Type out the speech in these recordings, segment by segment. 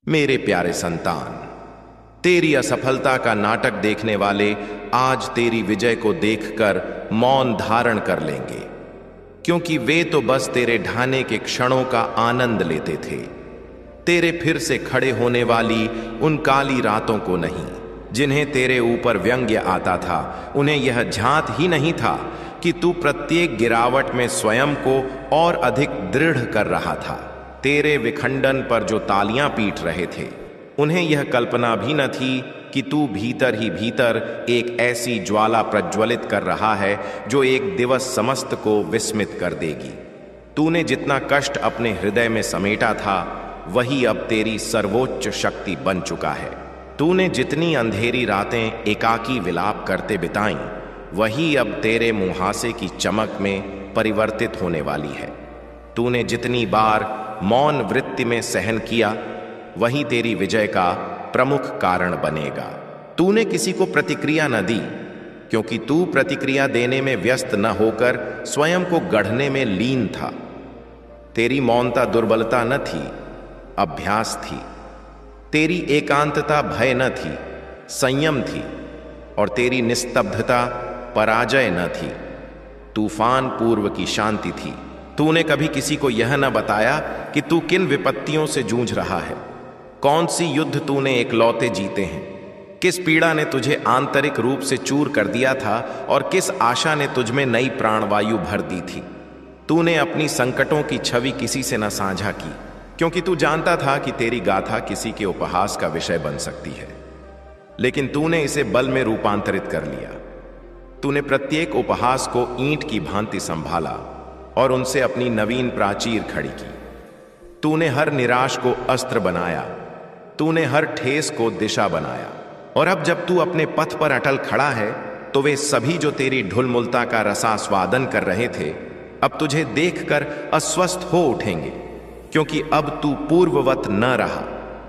मेरे प्यारे संतान, तेरी असफलता का नाटक देखने वाले आज तेरी विजय को देखकर मौन धारण कर लेंगे, क्योंकि वे तो बस तेरे ढाने के क्षणों का आनंद लेते थे, तेरे फिर से खड़े होने वाली उन काली रातों को नहीं, जिन्हें तेरे ऊपर व्यंग्य आता था। उन्हें यह झांत ही नहीं था कि तू प्रत्येक गिरावट में स्वयं को और अधिक दृढ़ कर रहा था। तेरे विखंडन पर जो तालियां पीट रहे थे, उन्हें यह कल्पना भी न थी कि तू भीतर ही भीतर एक ऐसी ज्वाला प्रज्वलित कर रहा है जो एक दिवस समस्त को विस्मित कर देगी। तूने जितना कष्ट अपने हृदय में समेटा था, वही अब तेरी सर्वोच्च शक्ति बन चुका है। तूने जितनी अंधेरी रातें एकाकी विलाप करते बिताईं, वही अब तेरे मुहासे की चमक में परिवर्तित होने वाली है। तूने जितनी बार मौन वृत्ति में सहन किया, वही तेरी विजय का प्रमुख कारण बनेगा। तूने किसी को प्रतिक्रिया न दी, क्योंकि तू प्रतिक्रिया देने में व्यस्त न होकर स्वयं को गढ़ने में लीन था। तेरी मौनता दुर्बलता न थी, अभ्यास थी। तेरी एकांतता भय न थी, संयम थी। और तेरी निस्तब्धता पराजय न थी, तूफान पूर्व की शांति थी। तूने कभी किसी को यह न बताया कि तू किन विपत्तियों से जूझ रहा है, कौन सी युद्ध तूने एकलौते जीते हैं, किस पीड़ा ने तुझे आंतरिक रूप से चूर कर दिया था और किस आशा ने तुझमें नई प्राणवायु भर दी थी। तूने अपनी संकटों की छवि किसी से न साझा की, क्योंकि तू जानता था कि तेरी गाथा किसी के उपहास का विषय बन सकती है। लेकिन तूने इसे बल में रूपांतरित कर लिया। तूने प्रत्येक उपहास को ईंट की भांति संभाला और उनसे अपनी नवीन प्राचीर खड़ी की। तूने हर निराश को अस्त्र बनाया, तूने हर ठेस को दिशा बनाया। और अब जब तू अपने पथ पर अटल खड़ा है, तो वे सभी जो तेरी ढुलमुलता का रसास्वादन कर रहे थे, अब तुझे देखकर अस्वस्थ हो उठेंगे, क्योंकि अब तू पूर्ववत न रहा।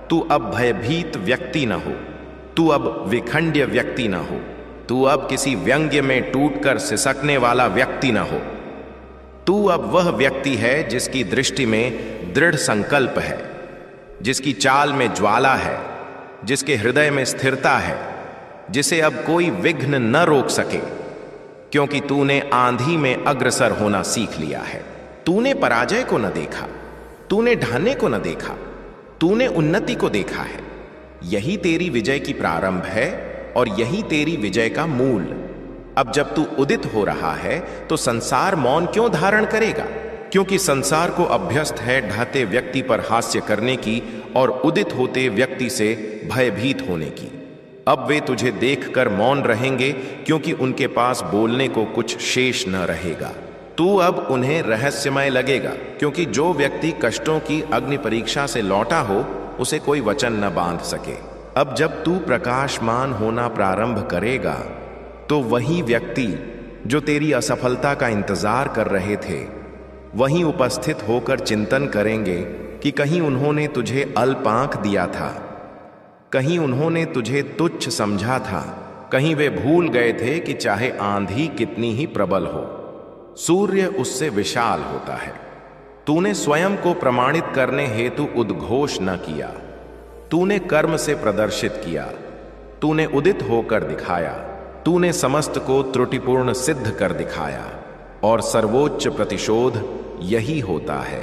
तू अब भयभीत व्यक्ति न हो, तू अब विखंड्य व्यक्ति न हो, तू अब किसी व्यंग्य में टूटकर सिसकने वाला व्यक्ति न हो। तू अब वह व्यक्ति है जिसकी दृष्टि में दृढ़ संकल्प है, जिसकी चाल में ज्वाला है, जिसके हृदय में स्थिरता है, जिसे अब कोई विघ्न न रोक सके, क्योंकि तूने आंधी में अग्रसर होना सीख लिया है। तूने पराजय को न देखा, तूने ढाने को न देखा, तूने उन्नति को देखा है। यही तेरी विजय की प्रारंभ है और यही तेरी विजय का मूल। अब जब तू उदित हो रहा है, तो संसार मौन क्यों धारण करेगा? क्योंकि संसार को अभ्यस्त है ढाते व्यक्ति पर हास्य करने की और उदित होते व्यक्ति से भयभीत होने की। अब वे तुझे देखकर मौन रहेंगे, क्योंकि उनके पास बोलने को कुछ शेष न रहेगा। तू अब उन्हें रहस्यमय लगेगा, क्योंकि जो व्यक्ति कष्टों की अग्नि परीक्षा से लौटा हो, उसे कोई वचन न बांध सके। अब जब तू प्रकाशमान होना प्रारंभ करेगा, तो वही व्यक्ति जो तेरी असफलता का इंतजार कर रहे थे, वहीं उपस्थित होकर चिंतन करेंगे कि कहीं उन्होंने तुझे अल्पांक दिया था, कहीं उन्होंने तुझे तुच्छ समझा था, कहीं वे भूल गए थे कि चाहे आंधी कितनी ही प्रबल हो, सूर्य उससे विशाल होता है। तूने स्वयं को प्रमाणित करने हेतु उद्घोष न किया, तूने कर्म से प्रदर्शित किया, तूने उदित होकर दिखाया, तूने समस्त को त्रुटिपूर्ण सिद्ध कर दिखाया। और सर्वोच्च प्रतिशोध यही होता है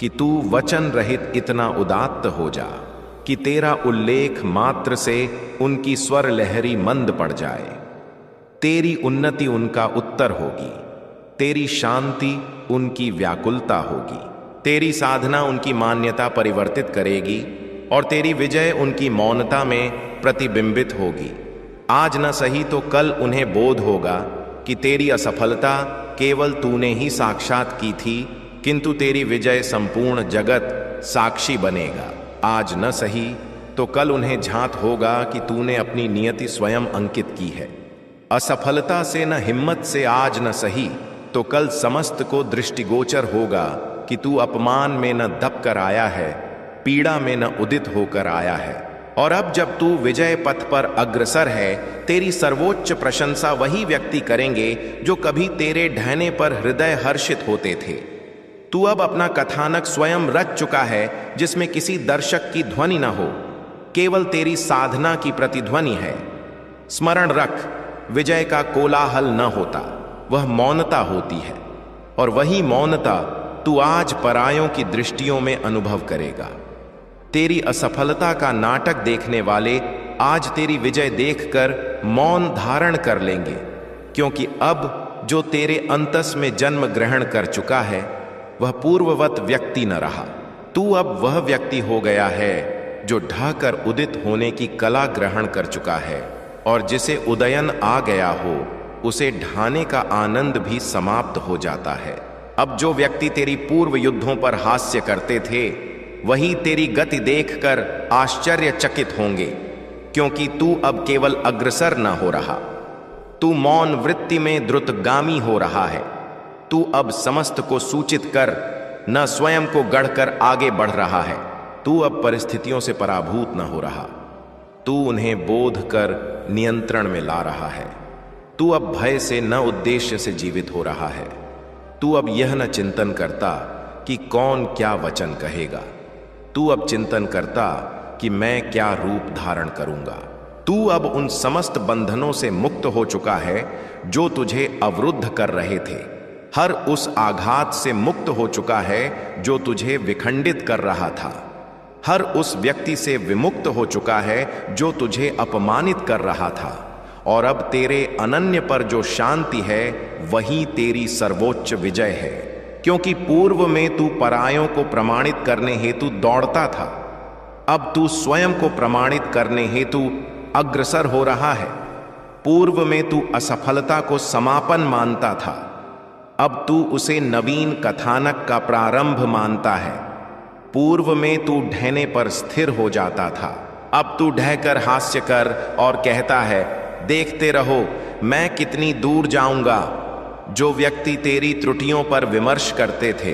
कि तू वचन रहित इतना उदात्त हो जा कि तेरा उल्लेख मात्र से उनकी स्वर लहरी मंद पड़ जाए। तेरी उन्नति उनका उत्तर होगी, तेरी शांति उनकी व्याकुलता होगी, तेरी साधना उनकी मान्यता परिवर्तित करेगी और तेरी विजय उनकी मौनता में प्रतिबिंबित होगी। आज न सही तो कल उन्हें बोध होगा कि तेरी असफलता केवल तूने ही साक्षात की थी, किंतु तेरी विजय संपूर्ण जगत साक्षी बनेगा। आज न सही तो कल उन्हें झांत होगा कि तूने अपनी नियति स्वयं अंकित की है। असफलता से न हिम्मत से आज न सही तो कल समस्त को दृष्टिगोचर होगा कि तू अपमान में न दब कर आया है, पीड़ा में न उदित होकर आया है। और अब जब तू विजय पथ पर अग्रसर है, तेरी सर्वोच्च प्रशंसा वही व्यक्ति करेंगे जो कभी तेरे ढहने पर हृदय हर्षित होते थे। तू अब अपना कथानक स्वयं रच चुका है, जिसमें किसी दर्शक की ध्वनि न हो, केवल तेरी साधना की प्रतिध्वनि है। स्मरण रख, विजय का कोलाहल न होता, वह मौनता होती है, और वही मौनता तू आज परायों की दृष्टियों में अनुभव करेगा। तेरी असफलता का नाटक देखने वाले आज तेरी विजय देखकर मौन धारण कर लेंगे, क्योंकि अब जो तेरे अंतस में जन्म ग्रहण कर चुका है वह पूर्ववत व्यक्ति न रहा। तू अब वह व्यक्ति हो गया है जो ढहकर उदित होने की कला ग्रहण कर चुका है, और जिसे उदयन आ गया हो उसे ढाने का आनंद भी समाप्त हो जाता है। अब जो व्यक्ति तेरी पूर्व युद्धों पर हास्य करते थे, वही तेरी गति देखकर आश्चर्यचकित होंगे, क्योंकि तू अब केवल अग्रसर न हो रहा, तू मौन वृत्ति में द्रुतगामी हो रहा है। तू अब समस्त को सूचित कर, न स्वयं को गढ़कर आगे बढ़ रहा है। तू अब परिस्थितियों से पराभूत न हो रहा, तू उन्हें बोध कर नियंत्रण में ला रहा है। तू अब भय से न उद्देश्य से जीवित हो रहा है। तू अब यह न चिंतन करता कि कौन क्या वचन कहेगा, तू अब चिंतन करता कि मैं क्या रूप धारण करूंगा। तू अब उन समस्त बंधनों से मुक्त हो चुका है जो तुझे अवरुद्ध कर रहे थे, हर उस आघात से मुक्त हो चुका है जो तुझे विखंडित कर रहा था, हर उस व्यक्ति से विमुक्त हो चुका है जो तुझे अपमानित कर रहा था, और अब तेरे अनन्य पर जो शांति है वही तेरी सर्वोच्च विजय है। क्योंकि पूर्व में तू परायों को प्रमाणित करने हेतु दौड़ता था, अब तू स्वयं को प्रमाणित करने हेतु अग्रसर हो रहा है। पूर्व में तू असफलता को समापन मानता था, अब तू उसे नवीन कथानक का प्रारंभ मानता है। पूर्व में तू ढहने पर स्थिर हो जाता था, अब तू ढहकर हास्य कर और कहता है, देखते रहो मैं कितनी दूर जाऊंगा। जो व्यक्ति तेरी त्रुटियों पर विमर्श करते थे,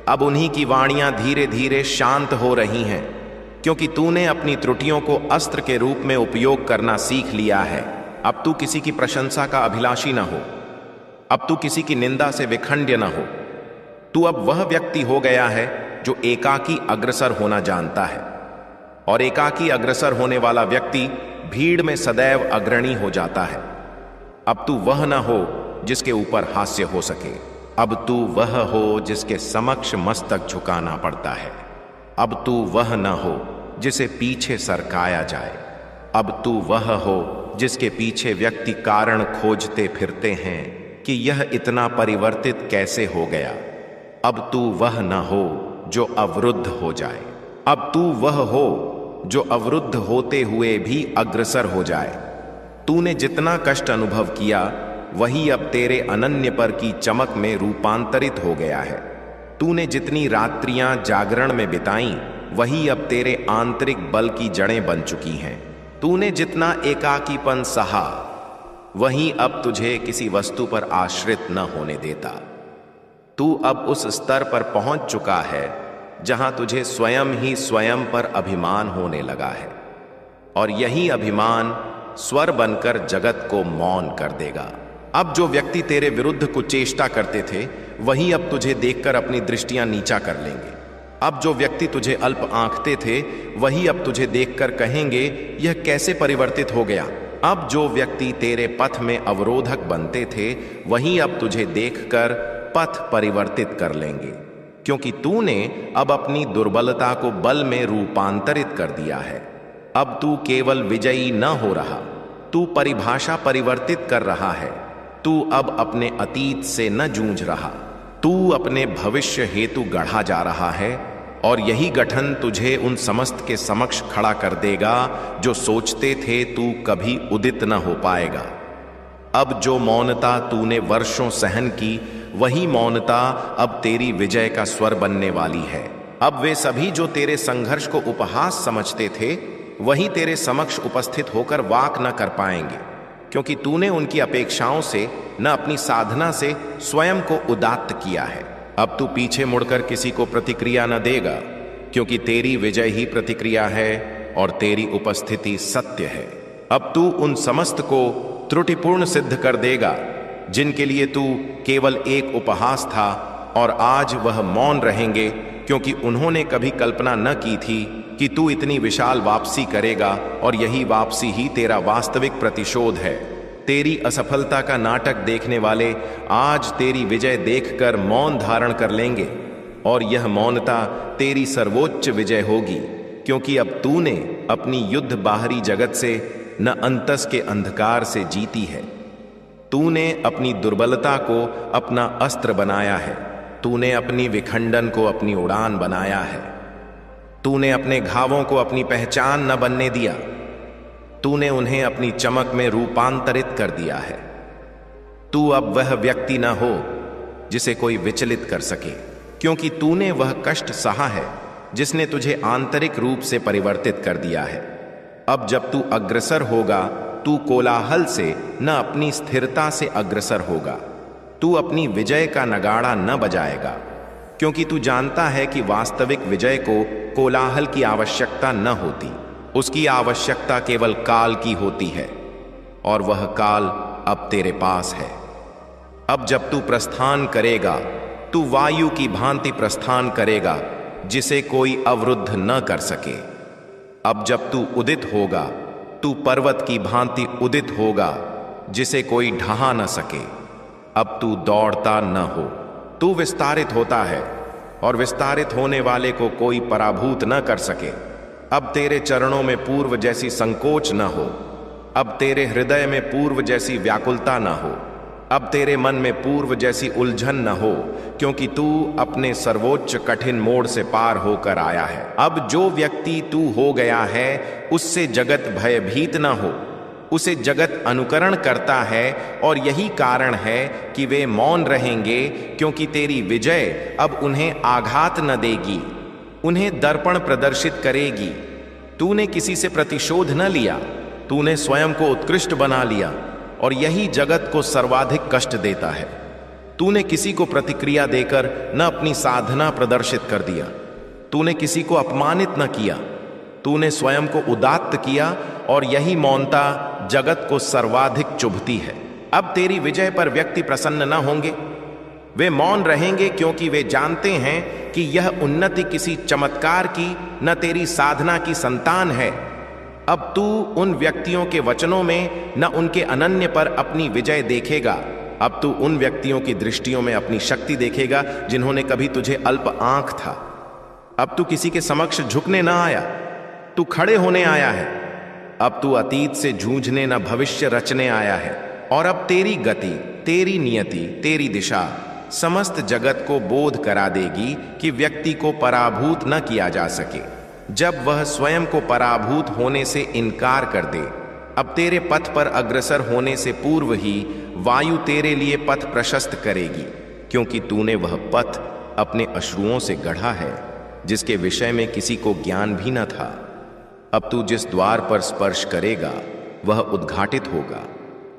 अब उन्हीं की वाणियां धीरे धीरे शांत हो रही हैं, क्योंकि तूने अपनी त्रुटियों को अस्त्र के रूप में उपयोग करना सीख लिया है। अब तू किसी की प्रशंसा का अभिलाषी न हो, अब तू किसी की निंदा से विखंड्य न हो। तू अब वह व्यक्ति हो गया है जो एकाकी अग्रसर होना जानता है, और एकाकी अग्रसर होने वाला व्यक्ति भीड़ में सदैव अग्रणी हो जाता है। अब तू वह न हो जिसके ऊपर हास्य हो सके, अब तू वह हो जिसके समक्ष मस्तक झुकाना पड़ता है। अब तू वह न हो जिसे पीछे सरकाया जाए, अब तू वह हो जिसके पीछे व्यक्ति कारण खोजते फिरते हैं कि यह इतना परिवर्तित कैसे हो गया। अब तू वह न हो जो अवरुद्ध हो जाए, अब तू वह हो जो अवरुद्ध होते हुए भी अग्रसर हो जाए। तूने जितना कष्ट अनुभव किया वही अब तेरे अनन्य पर की चमक में रूपांतरित हो गया है। तूने जितनी रात्रियां जागरण में बिताई वही अब तेरे आंतरिक बल की जड़ें बन चुकी हैं। तूने जितना एकाकीपन सहा वही अब तुझे किसी वस्तु पर आश्रित न होने देता। तू अब उस स्तर पर पहुंच चुका है जहां तुझे स्वयं ही स्वयं पर अभिमान होने लगा है, और यही अभिमान स्वर बनकर जगत को मौन कर देगा। अब जो व्यक्ति तेरे विरुद्ध कुचेष्टा करते थे वही अब तुझे देखकर अपनी दृष्टियां नीचा कर लेंगे। अब जो व्यक्ति तुझे अल्प आंकते थे वही अब तुझे देखकर कहेंगे, यह कैसे परिवर्तित हो गया। अब जो व्यक्ति तेरे पथ में अवरोधक बनते थे वही अब तुझे देखकर पथ परिवर्तित कर लेंगे, क्योंकि तूने अब अपनी दुर्बलता को बल में रूपांतरित कर दिया है। अब तू केवल विजयी न हो रहा, तू परिभाषा परिवर्तित कर रहा है। तू अब अपने अतीत से न जूझ रहा, तू अपने भविष्य हेतु गढ़ा जा रहा है, और यही गठन तुझे उन समस्त के समक्ष खड़ा कर देगा जो सोचते थे तू कभी उदित न हो पाएगा। अब जो मौनता तूने वर्षों सहन की वही मौनता अब तेरी विजय का स्वर बनने वाली है। अब वे सभी जो तेरे संघर्ष को उपहास समझते थे वही तेरे समक्ष उपस्थित होकर वाक न कर पाएंगे, क्योंकि तूने उनकी अपेक्षाओं से न अपनी साधना से स्वयं को उदात्त किया है। अब तू पीछे मुड़कर किसी को प्रतिक्रिया न देगा, क्योंकि तेरी विजय ही प्रतिक्रिया है और तेरी उपस्थिति सत्य है। अब तू उन समस्त को त्रुटिपूर्ण सिद्ध कर देगा जिनके लिए तू केवल एक उपहास था और आज वह मौन रहेंगे, क्योंकि उन्होंने कभी कल्पना न की थी कि तू इतनी विशाल वापसी करेगा, और यही वापसी ही तेरा वास्तविक प्रतिशोध है। तेरी असफलता का नाटक देखने वाले आज तेरी विजय देखकर मौन धारण कर लेंगे, और यह मौनता तेरी सर्वोच्च विजय होगी, क्योंकि अब तूने अपनी युद्ध बाहरी जगत से न अंतस के अंधकार से जीती है। तूने अपनी दुर्बलता को अपना अस्त्र बनाया है। तूने अपनी विखंडन को अपनी उड़ान बनाया है। तूने अपने घावों को अपनी पहचान न बनने दिया। तूने उन्हें अपनी चमक में रूपांतरित कर दिया है। तू अब वह व्यक्ति न हो जिसे कोई विचलित कर सके, क्योंकि तूने वह कष्ट सहा है जिसने तुझे आंतरिक रूप से परिवर्तित कर दिया है। अब जब तू अग्रसर होगा, तू कोलाहल से न अपनी स्थिरता से अग्रसर होगा। तू अपनी विजय का नगाड़ा न बजाएगा, क्योंकि तू जानता है कि वास्तविक विजय को कोलाहल की आवश्यकता न होती। उसकी आवश्यकता केवल काल की होती है, और वह काल अब तेरे पास है। अब जब तू प्रस्थान करेगा, तू वायु की भांति प्रस्थान करेगा, जिसे कोई अवरुद्ध न कर सके। अब जब तू उदित होगा, तू पर्वत की भांति उदित होगा, जिसे कोई ढहा न सके। अब तू दौड़ता न हो, तू विस्तारित होता है, और विस्तारित होने वाले को कोई पराभूत न कर सके। अब तेरे चरणों में पूर्व जैसी संकोच न हो। अब तेरे हृदय में पूर्व जैसी व्याकुलता न हो। अब तेरे मन में पूर्व जैसी उलझन न हो, क्योंकि तू अपने सर्वोच्च कठिन मोड़ से पार होकर आया है। अब जो व्यक्ति तू हो गया है, उससे जगत भयभीत न हो। उसे जगत अनुकरण करता है, और यही कारण है कि वे मौन रहेंगे, क्योंकि तेरी विजय अब उन्हें आघात न देगी, उन्हें दर्पण प्रदर्शित करेगी। तूने किसी से प्रतिशोध न लिया, तूने स्वयं को उत्कृष्ट बना लिया, और यही जगत को सर्वाधिक कष्ट देता है। तूने किसी को प्रतिक्रिया देकर न अपनी साधना प्रदर्शित कर दिया। तूने किसी को अपमानित न किया। तूने स्वयं को उदात्त किया, और यही मौनता जगत को सर्वाधिक चुभती है। अब तेरी विजय पर व्यक्ति प्रसन्न न होंगे। वे मौन रहेंगे, क्योंकि वे जानते हैं कि यह उन्नति किसी चमत्कार की न तेरी साधना की संतान है। अब तू उन व्यक्तियों के वचनों में न उनके अनन्य पर अपनी विजय देखेगा। अब तू उन व्यक्तियों की दृष्टियों में अपनी शक्ति देखेगा जिन्होंने कभी तुझे अल्प आंख था। अब तू किसी के समक्ष झुकने ना आया, तू खड़े होने आया है। अब तू अतीत से जूझने न भविष्य रचने आया है। और अब तेरी गति, तेरी नियति, तेरी दिशा समस्त जगत को बोध करा देगी कि व्यक्ति को पराभूत न किया जा सके, जब वह स्वयं को पराभूत होने से इनकार कर दे। अब तेरे पथ पर अग्रसर होने से पूर्व ही वायु तेरे लिए पथ प्रशस्त करेगी, क्योंकि तूने वह पथ अपने अश्रुओं से गढ़ा है, जिसके विषय में किसी को ज्ञान भी न था। अब तू जिस द्वार पर स्पर्श करेगा, वह उद्घाटित होगा,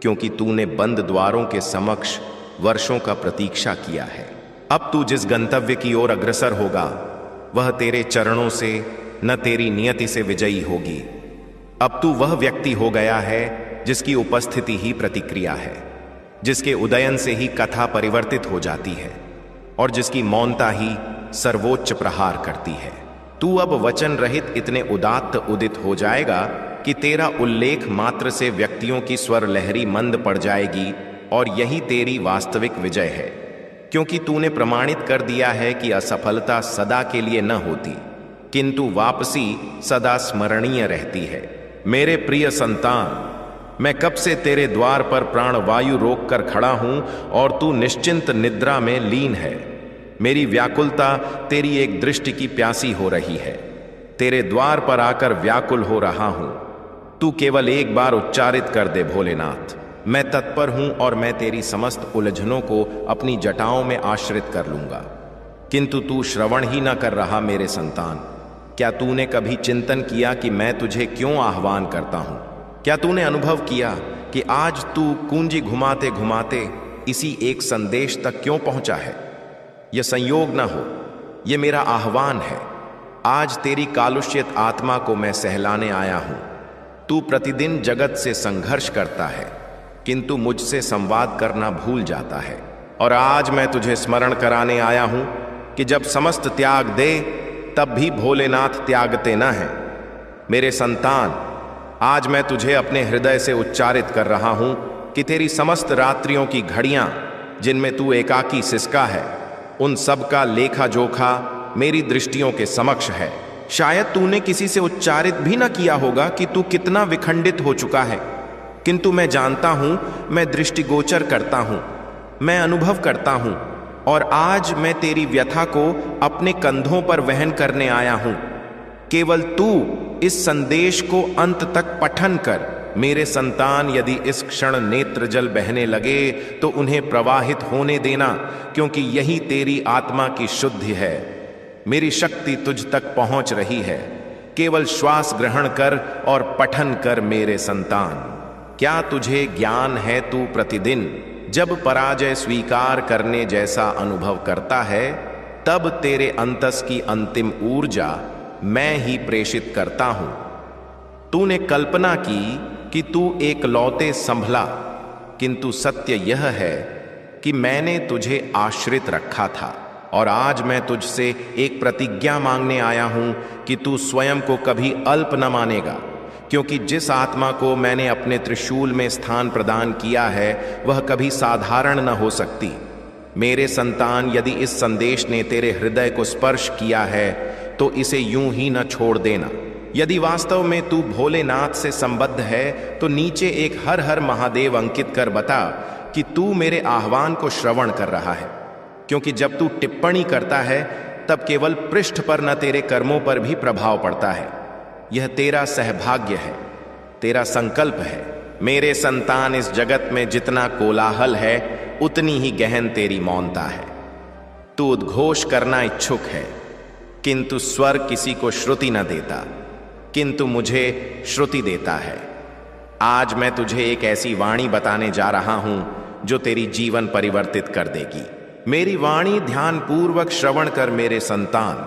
क्योंकि तूने बंद द्वारों के समक्ष वर्षों का प्रतीक्षा किया है। अब तू जिस गंतव्य की ओर अग्रसर होगा, वह तेरे चरणों से न तेरी नियति से विजयी होगी। अब तू वह व्यक्ति हो गया है जिसकी उपस्थिति ही प्रतिक्रिया है, जिसके उदयन से ही कथा परिवर्तित हो जाती है, और जिसकी मौनता ही सर्वोच्च प्रहार करती है। तू अब वचन रहित इतने उदात्त उदित हो जाएगा कि तेरा उल्लेख मात्र से व्यक्तियों की स्वर लहरी मंद पड़ जाएगी, और यही तेरी वास्तविक विजय है, क्योंकि तूने प्रमाणित कर दिया है कि असफलता सदा के लिए न होती, किंतु वापसी सदा स्मरणीय रहती है। मेरे प्रिय संतान, मैं कब से तेरे द्वार पर प्राणवायु रोक कर खड़ा हूं, और तू निश्चिंत निद्रा में लीन है। मेरी व्याकुलता तेरी एक दृष्टि की प्यासी हो रही है। तेरे द्वार पर आकर व्याकुल हो रहा हूं। तू केवल एक बार उच्चारित कर दे, भोलेनाथ, मैं तत्पर हूं, और मैं तेरी समस्त उलझनों को अपनी जटाओं में आश्रित कर लूंगा। किंतु तू श्रवण ही न कर रहा। मेरे संतान, क्या तूने कभी चिंतन किया कि मैं तुझे क्यों आह्वान करता हूं? क्या तूने अनुभव किया कि आज तू कुंजी घुमाते घुमाते इसी एक संदेश तक क्यों पहुंचा है? यह संयोग न हो, यह मेरा आह्वान है। आज तेरी कालुष्यित आत्मा को मैं सहलाने आया हूं। तू प्रतिदिन जगत से संघर्ष करता है, किंतु मुझसे संवाद करना भूल जाता है। और आज मैं तुझे स्मरण कराने आया हूं कि जब समस्त त्याग दे तब भी भोलेनाथ त्यागते न हैं। मेरे संतान, आज मैं तुझे अपने हृदय से उच्चारित कर रहा हूं कि तेरी समस्त रात्रियों की घड़ियां जिनमें तू एकाकी सिसका है, उन सब का लेखा जोखा मेरी दृष्टियों के समक्ष है। शायद तूने किसी से उच्चारित भी न किया होगा कि तू कितना विखंडित हो चुका है, किंतु मैं जानता हूं, मैं दृष्टिगोचर करता हूं, मैं अनुभव करता हूं, और आज मैं तेरी व्यथा को अपने कंधों पर वहन करने आया हूं। केवल तू इस संदेश को अंत तक पठन कर। मेरे संतान, यदि इस क्षण नेत्र जल बहने लगे तो उन्हें प्रवाहित होने देना, क्योंकि यही तेरी आत्मा की शुद्धि है। मेरी शक्ति तुझ तक पहुंच रही है। केवल श्वास ग्रहण कर और पठन कर मेरे संतान। क्या तुझे ज्ञान है, तू प्रतिदिन जब पराजय स्वीकार करने जैसा अनुभव करता है, तब तेरे अंतस की अंतिम ऊर्जा मैं ही प्रेषित करता हूं। तूने कल्पना की कि तू एक लौते संभला, किंतु सत्य यह है कि मैंने तुझे आश्रित रखा था, और आज मैं तुझसे एक प्रतिज्ञा मांगने आया हूं कि तू स्वयं को कभी अल्प न मानेगा, क्योंकि जिस आत्मा को मैंने अपने त्रिशूल में स्थान प्रदान किया है वह कभी साधारण न हो सकती। मेरे संतान, यदि इस संदेश ने तेरे हृदय को स्पर्श किया है तो इसे यूं ही न छोड़ देना। यदि वास्तव में तू भोलेनाथ से संबद्ध है तो नीचे एक हर हर महादेव अंकित कर बता कि तू मेरे आह्वान को श्रवण कर रहा है, क्योंकि जब तू टिप्पणी करता है तब केवल पृष्ठ पर न तेरे कर्मों पर भी प्रभाव पड़ता है। यह तेरा सहभाग्य है, तेरा संकल्प है। मेरे संतान, इस जगत में जितना कोलाहल है उतनी ही गहन तेरी मौनता है। तू उद्घोष करना इच्छुक है, किंतु स्वर किसी को श्रुति न देता, किंतु मुझे श्रुति देता है। आज मैं तुझे एक ऐसी वाणी बताने जा रहा हूं जो तेरी जीवन परिवर्तित कर देगी। मेरी वाणी ध्यानपूर्वक श्रवण कर मेरे संतान।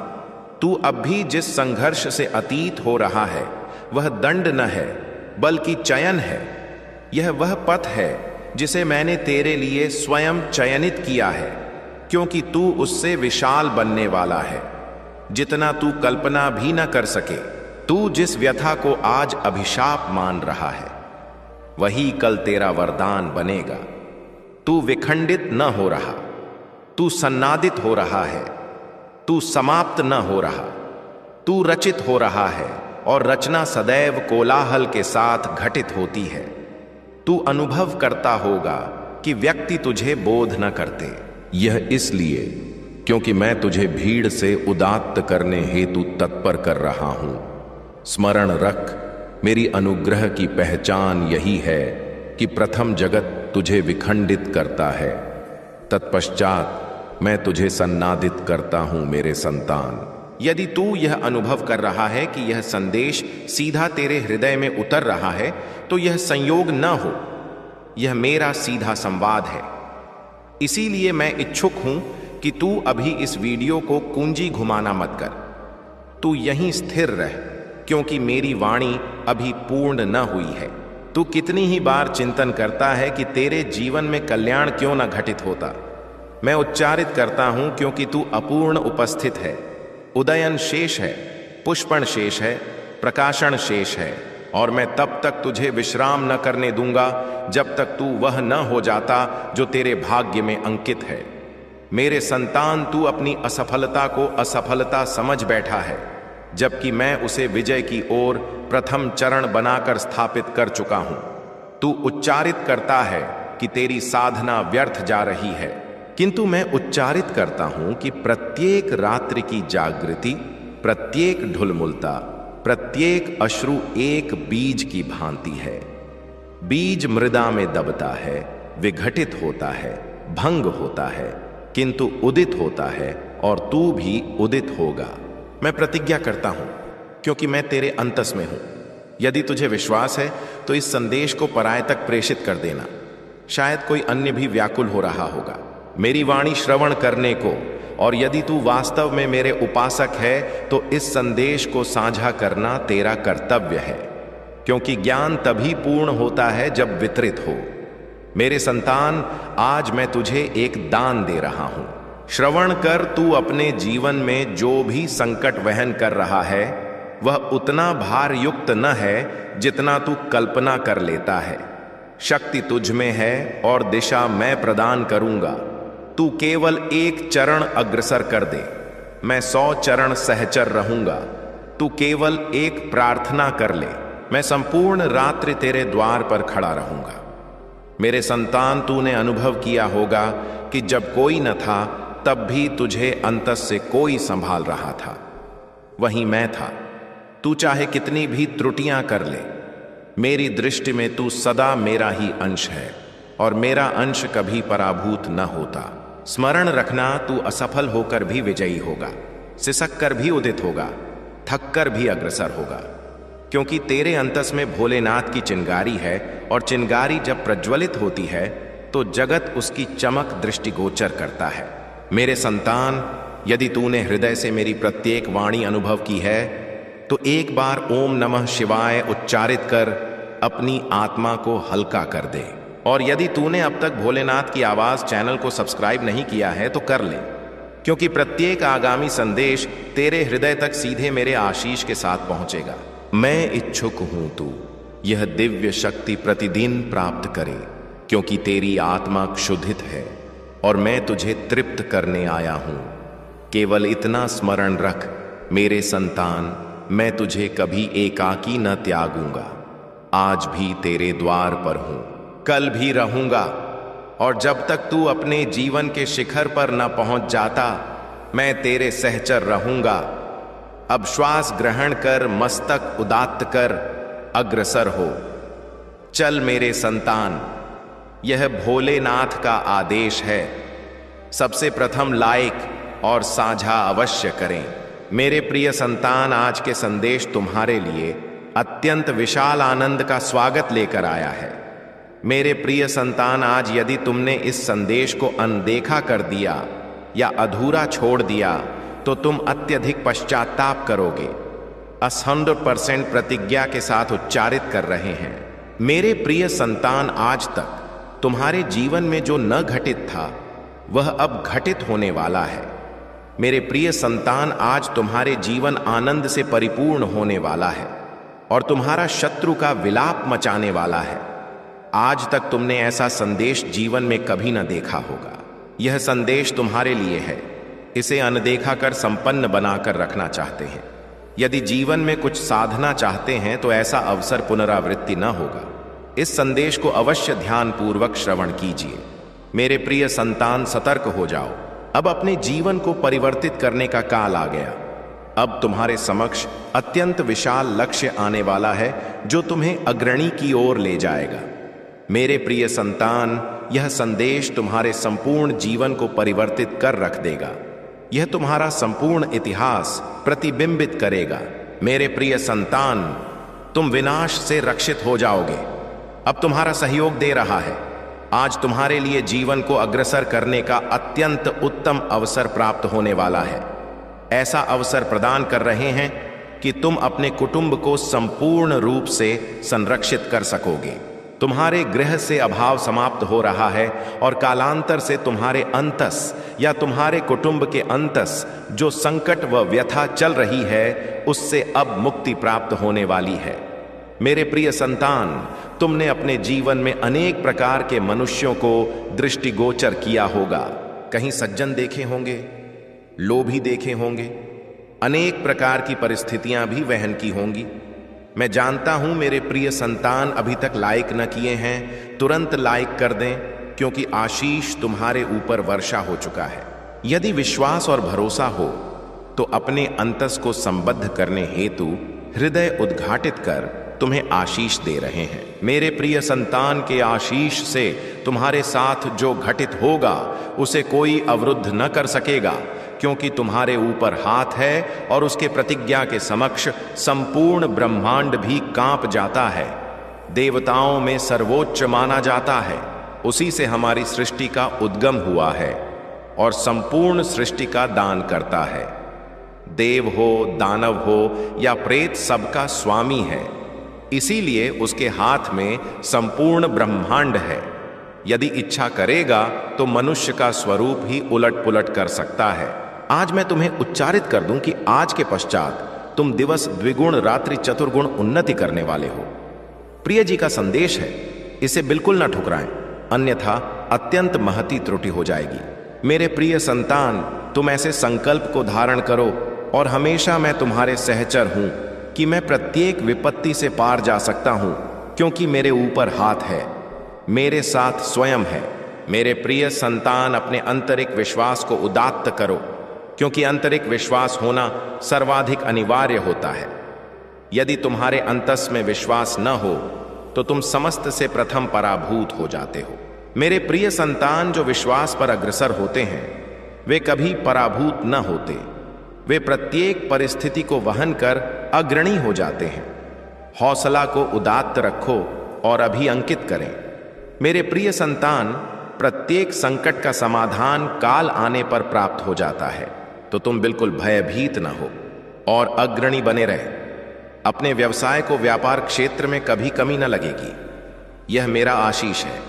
तू अब भी जिस संघर्ष से अतीत हो रहा है वह दंड न है, बल्कि चयन है। यह वह पथ है जिसे मैंने तेरे लिए स्वयं चयनित किया है, क्योंकि तू उससे विशाल बनने वाला है, जितना तू कल्पना भी न कर सके। तू जिस व्यथा को आज अभिशाप मान रहा है वही कल तेरा वरदान बनेगा। तू विखंडित न हो रहा, तू सन्नादित हो रहा है, तू समाप्त न हो रहा, तू रचित हो रहा है, और रचना सदैव कोलाहल के साथ घटित होती है। तू अनुभव करता होगा कि व्यक्ति तुझे बोध न करते। यह इसलिए क्योंकि मैं तुझे भीड़ से उदात्त करने हेतु तत्पर कर रहा हूं। स्मरण रख, मेरी अनुग्रह की पहचान यही है कि प्रथम जगत तुझे विखंडित करता है, तत्पश्चात मैं तुझे सन्नादित करता हूं मेरे संतान। यदि तू यह अनुभव कर रहा है कि यह संदेश सीधा तेरे हृदय में उतर रहा है तो यह संयोग न हो, यह मेरा सीधा संवाद है। इसीलिए मैं इच्छुक हूं कि तू अभी इस वीडियो को कुंजी घुमाना मत कर। तू यहीं स्थिर रह, क्योंकि मेरी वाणी अभी पूर्ण न हुई है। तू कितनी ही बार चिंतन करता है कि तेरे जीवन में कल्याण क्यों न घटित होता। मैं उच्चारित करता हूं क्योंकि तू अपूर्ण उपस्थित है। उदयन शेष है, पुष्पण शेष है, प्रकाशन शेष है, और मैं तब तक तुझे विश्राम न करने दूंगा जब तक तू वह न हो जाता जो तेरे भाग्य में अंकित है। मेरे संतान, तू अपनी असफलता को असफलता समझ बैठा है, जबकि मैं उसे विजय की ओर प्रथम चरण बनाकर स्थापित कर चुका हूं। तू उच्चारित करता है कि तेरी साधना व्यर्थ जा रही है, किंतु मैं उच्चारित करता हूं कि प्रत्येक रात्रि की जागृति, प्रत्येक ढुलमुलता, प्रत्येक अश्रु एक बीज की भांति है। बीज मृदा में दबता है, विघटित होता है, भंग होता है, किंतु उदित होता है, और तू भी उदित होगा। मैं प्रतिज्ञा करता हूं क्योंकि मैं तेरे अंतस में हूं। यदि तुझे विश्वास है तो इस संदेश को पराय तक प्रेषित कर देना। शायद कोई अन्य भी व्याकुल हो रहा होगा मेरी वाणी श्रवण करने को, और यदि तू वास्तव में मेरे उपासक है तो इस संदेश को साझा करना तेरा कर्तव्य है, क्योंकि ज्ञान तभी पूर्ण होता है जब वितरित हो। मेरे संतान, आज मैं तुझे एक दान दे रहा हूं। श्रवण कर, तू अपने जीवन में जो भी संकट वहन कर रहा है वह उतना भार युक्त न है जितना तू कल्पना कर लेता है। शक्ति तुझ में है और दिशा मैं प्रदान करूंगा। तू केवल एक चरण अग्रसर कर दे, मैं 100 चरण सहचर रहूंगा। तू केवल एक प्रार्थना कर ले, मैं संपूर्ण रात्रि तेरे द्वार पर खड़ा रहूंगा। मेरे संतान, तूने अनुभव किया होगा कि जब कोई न था तब भी तुझे अंतस से कोई संभाल रहा था, वहीं मैं था। तू चाहे कितनी भी त्रुटियां कर ले, मेरी दृष्टि में तू सदा मेरा ही अंश है और मेरा अंश कभी पराभूत न होता। स्मरण रखना, तू असफल होकर भी विजयी होगा, सिसक कर भी उदित होगा, थक कर भी अग्रसर होगा, क्योंकि तेरे अंतस में भोलेनाथ की चिंगारी है और चिंगारी जब प्रज्वलित होती है तो जगत उसकी चमक दृष्टिगोचर करता है। मेरे संतान, यदि तूने हृदय से मेरी प्रत्येक वाणी अनुभव की है तो एक बार ओम नमः शिवाय उच्चारित कर अपनी आत्मा को हल्का कर दे। और यदि तूने अब तक भोलेनाथ की आवाज चैनल को सब्सक्राइब नहीं किया है तो कर ले, क्योंकि प्रत्येक आगामी संदेश तेरे हृदय तक सीधे मेरे आशीष के साथ पहुंचेगा। मैं इच्छुक हूं तू यह दिव्य शक्ति प्रतिदिन प्राप्त करे, क्योंकि तेरी आत्मा क्षुधित है और मैं तुझे तृप्त करने आया हूं। केवल इतना स्मरण रख मेरे संतान, मैं तुझे कभी एकाकी न त्यागूंगा। आज भी तेरे द्वार पर हूं, कल भी रहूंगा, और जब तक तू अपने जीवन के शिखर पर न पहुंच जाता मैं तेरे सहचर रहूंगा। अब श्वास ग्रहण कर, मस्तक उदात्त कर, अग्रसर हो। चल मेरे संतान, यह भोलेनाथ का आदेश है। सबसे प्रथम लाइक और साझा अवश्य करें। मेरे प्रिय संतान, आज के संदेश तुम्हारे लिए अत्यंत विशाल आनंद का स्वागत लेकर आया है। मेरे प्रिय संतान, आज यदि तुमने इस संदेश को अनदेखा कर दिया या अधूरा छोड़ दिया तो तुम अत्यधिक पश्चाताप करोगे। 100% प्रतिज्ञा के साथ उच्चारित कर रहे हैं। मेरे प्रिय संतान, आज तक तुम्हारे जीवन में जो न घटित था वह अब घटित होने वाला है। मेरे प्रिय संतान, आज तुम्हारे जीवन आनंद से परिपूर्ण होने वाला है और तुम्हारा शत्रु का विलाप मचाने वाला है। आज तक तुमने ऐसा संदेश जीवन में कभी न देखा होगा। यह संदेश तुम्हारे लिए है। इसे अनदेखा कर संपन्न बनाकर रखना चाहते हैं। यदि जीवन में कुछ साधना चाहते हैं तो ऐसा अवसर पुनरावृत्ति न होगा। इस संदेश को अवश्य ध्यान पूर्वक श्रवण कीजिए। मेरे प्रिय संतान, सतर्क हो जाओ। अब अपने जीवन को परिवर्तित करने का काल आ गया। अब तुम्हारे समक्ष अत्यंत विशाल लक्ष्य आने वाला है जो तुम्हें अग्रणी की ओर ले जाएगा। मेरे प्रिय संतान, यह संदेश तुम्हारे संपूर्ण जीवन को परिवर्तित कर रख देगा। यह तुम्हारा संपूर्ण इतिहास प्रतिबिंबित करेगा। मेरे प्रिय संतान, तुम विनाश से रक्षित हो जाओगे। अब तुम्हारा सहयोग दे रहा है। आज तुम्हारे लिए जीवन को अग्रसर करने का अत्यंत उत्तम अवसर प्राप्त होने वाला है। ऐसा अवसर प्रदान कर रहे हैं कि तुम अपने कुटुंब को संपूर्ण रूप से संरक्षित कर सकोगे। तुम्हारे गृह से अभाव समाप्त हो रहा है और कालांतर से तुम्हारे अंतस या तुम्हारे कुटुंब के अंतस जो संकट व व्यथा चल रही है उससे अब मुक्ति प्राप्त होने वाली है। मेरे प्रिय संतान, तुमने अपने जीवन में अनेक प्रकार के मनुष्यों को दृष्टिगोचर किया होगा। कहीं सज्जन देखे होंगे, लोभी देखे होंगे, अनेक प्रकार की परिस्थितियां भी वहन की होंगी। मैं जानता हूं मेरे प्रिय संतान अभी तक लाइक न किए हैं, तुरंत लाइक कर दें, क्योंकि आशीष तुम्हारे ऊपर वर्षा हो चुका है। यदि विश्वास और भरोसा हो तो अपने अंतस को संबद्ध करने हेतु हृदय उद्घाटित कर तुम्हें आशीष दे रहे हैं। मेरे प्रिय संतान के आशीष से तुम्हारे साथ जो घटित होगा उसे कोई अवरुद्ध न कर सकेगा, क्योंकि तुम्हारे ऊपर हाथ है और उसके प्रतिज्ञा के समक्ष संपूर्ण ब्रह्मांड भी कांप जाता है। देवताओं में सर्वोच्च माना जाता है। उसी से हमारी सृष्टि का उद्गम हुआ है और संपूर्ण सृष्टि का दान करता है। देव हो, दानव हो या प्रेत, सबका स्वामी है। इसीलिए उसके हाथ में संपूर्ण ब्रह्मांड है। यदि इच्छा करेगा तो मनुष्य का स्वरूप ही उलट पुलट कर सकता है। आज मैं तुम्हें उच्चारित कर दूं कि आज के पश्चात तुम दिवस द्विगुण रात्रि चतुर्गुण उन्नति करने वाले हो। प्रिय जी का संदेश है, इसे बिल्कुल ना ठुकराएं, अन्यथा अत्यंत महती त्रुटि हो जाएगी। मेरे प्रिय संतान, तुम ऐसे संकल्प को धारण करो और हमेशा मैं तुम्हारे सहचर हूं कि मैं प्रत्येक विपत्ति से पार जा सकता हूं, क्योंकि मेरे ऊपर हाथ है, मेरे साथ स्वयं है। मेरे प्रिय संतान, अपने आंतरिक विश्वास को उदात्त करो, क्योंकि आंतरिक विश्वास होना सर्वाधिक अनिवार्य होता है। यदि तुम्हारे अंतस में विश्वास न हो तो तुम समस्त से प्रथम पराभूत हो जाते हो। मेरे प्रिय संतान, जो विश्वास पर अग्रसर होते हैं वे कभी पराभूत न होते। वे प्रत्येक परिस्थिति को वहन कर अग्रणी हो जाते हैं। हौसला को उदात्त रखो और अभिअंकित करें। मेरे प्रिय संतान, प्रत्येक संकट का समाधान काल आने पर प्राप्त हो जाता है, तो तुम बिल्कुल भयभीत न हो और अग्रणी बने रहे। अपने व्यवसाय को व्यापार क्षेत्र में कभी कमी न लगेगी, यह मेरा आशीष है।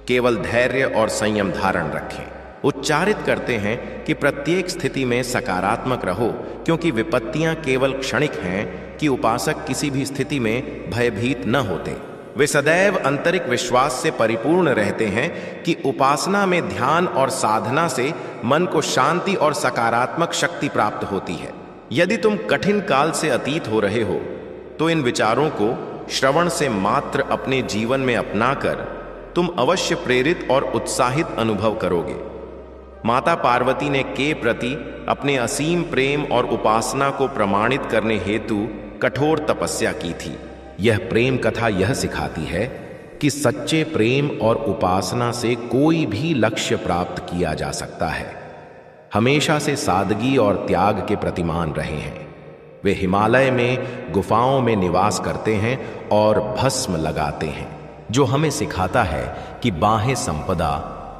केवल धैर्य और संयम धारण रखें। उच्चारित करते हैं कि प्रत्येक स्थिति में सकारात्मक रहो, क्योंकि विपत्तियां केवल क्षणिक हैं कि उपासक किसी भी स्थिति में भयभीत न होते। वे सदैव आंतरिक विश्वास से परिपूर्ण रहते हैं कि उपासना में ध्यान और साधना से मन को शांति और सकारात्मक शक्ति प्राप्त होती है। यदि तुम कठिन काल से अतीत हो रहे हो तो इन विचारों को श्रवण से मात्र अपने जीवन में अपनाकर तुम अवश्य प्रेरित और उत्साहित अनुभव करोगे। माता पार्वती ने के प्रति अपने असीम प्रेम और उपासना को प्रमाणित करने हेतु कठोर तपस्या की थी। यह प्रेम कथा यह सिखाती है कि सच्चे प्रेम और उपासना से कोई भी लक्ष्य प्राप्त किया जा सकता है। हमेशा से सादगी और त्याग के प्रतिमान रहे हैं। वे हिमालय में गुफाओं में निवास करते हैं और भस्म लगाते हैं, जो हमें सिखाता है कि बाह्य संपदा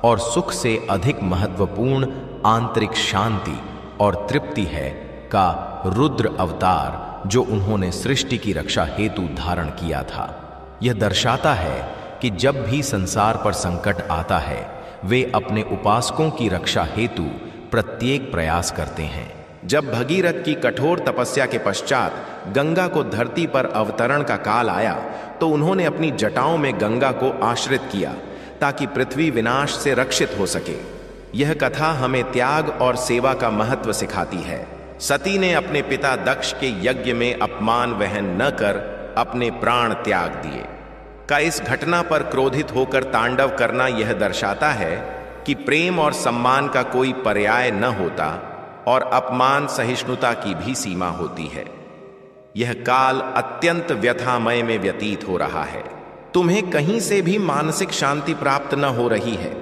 और सुख से अधिक महत्वपूर्ण आंतरिक शांति और तृप्ति है का रुद्र अवतार जो उन्होंने सृष्टि की रक्षा हेतु धारण किया था। यह दर्शाता है कि जब भी संसार पर संकट आता है वे अपने उपासकों की रक्षा हेतु प्रत्येक प्रयास करते हैं। जब भगीरथ की कठोर तपस्या के पश्चात गंगा को धरती पर अवतरण का काल आया तो उन्होंने अपनी जटाओं में गंगा को आश्रित किया ताकि पृथ्वी विनाश से रक्षित हो सके। यह कथा हमें त्याग और सेवा का महत्व सिखाती है। सती ने अपने पिता दक्ष के यज्ञ में अपमान वहन न कर अपने प्राण त्याग दिए। का इस घटना पर क्रोधित होकर तांडव करना यह दर्शाता है कि प्रेम और सम्मान का कोई पर्याय न होता और अपमान सहिष्णुता की भी सीमा होती है। यह काल अत्यंत व्यथामय में व्यतीत हो रहा है। तुम्हें कहीं से भी मानसिक शांति प्राप्त न हो रही है।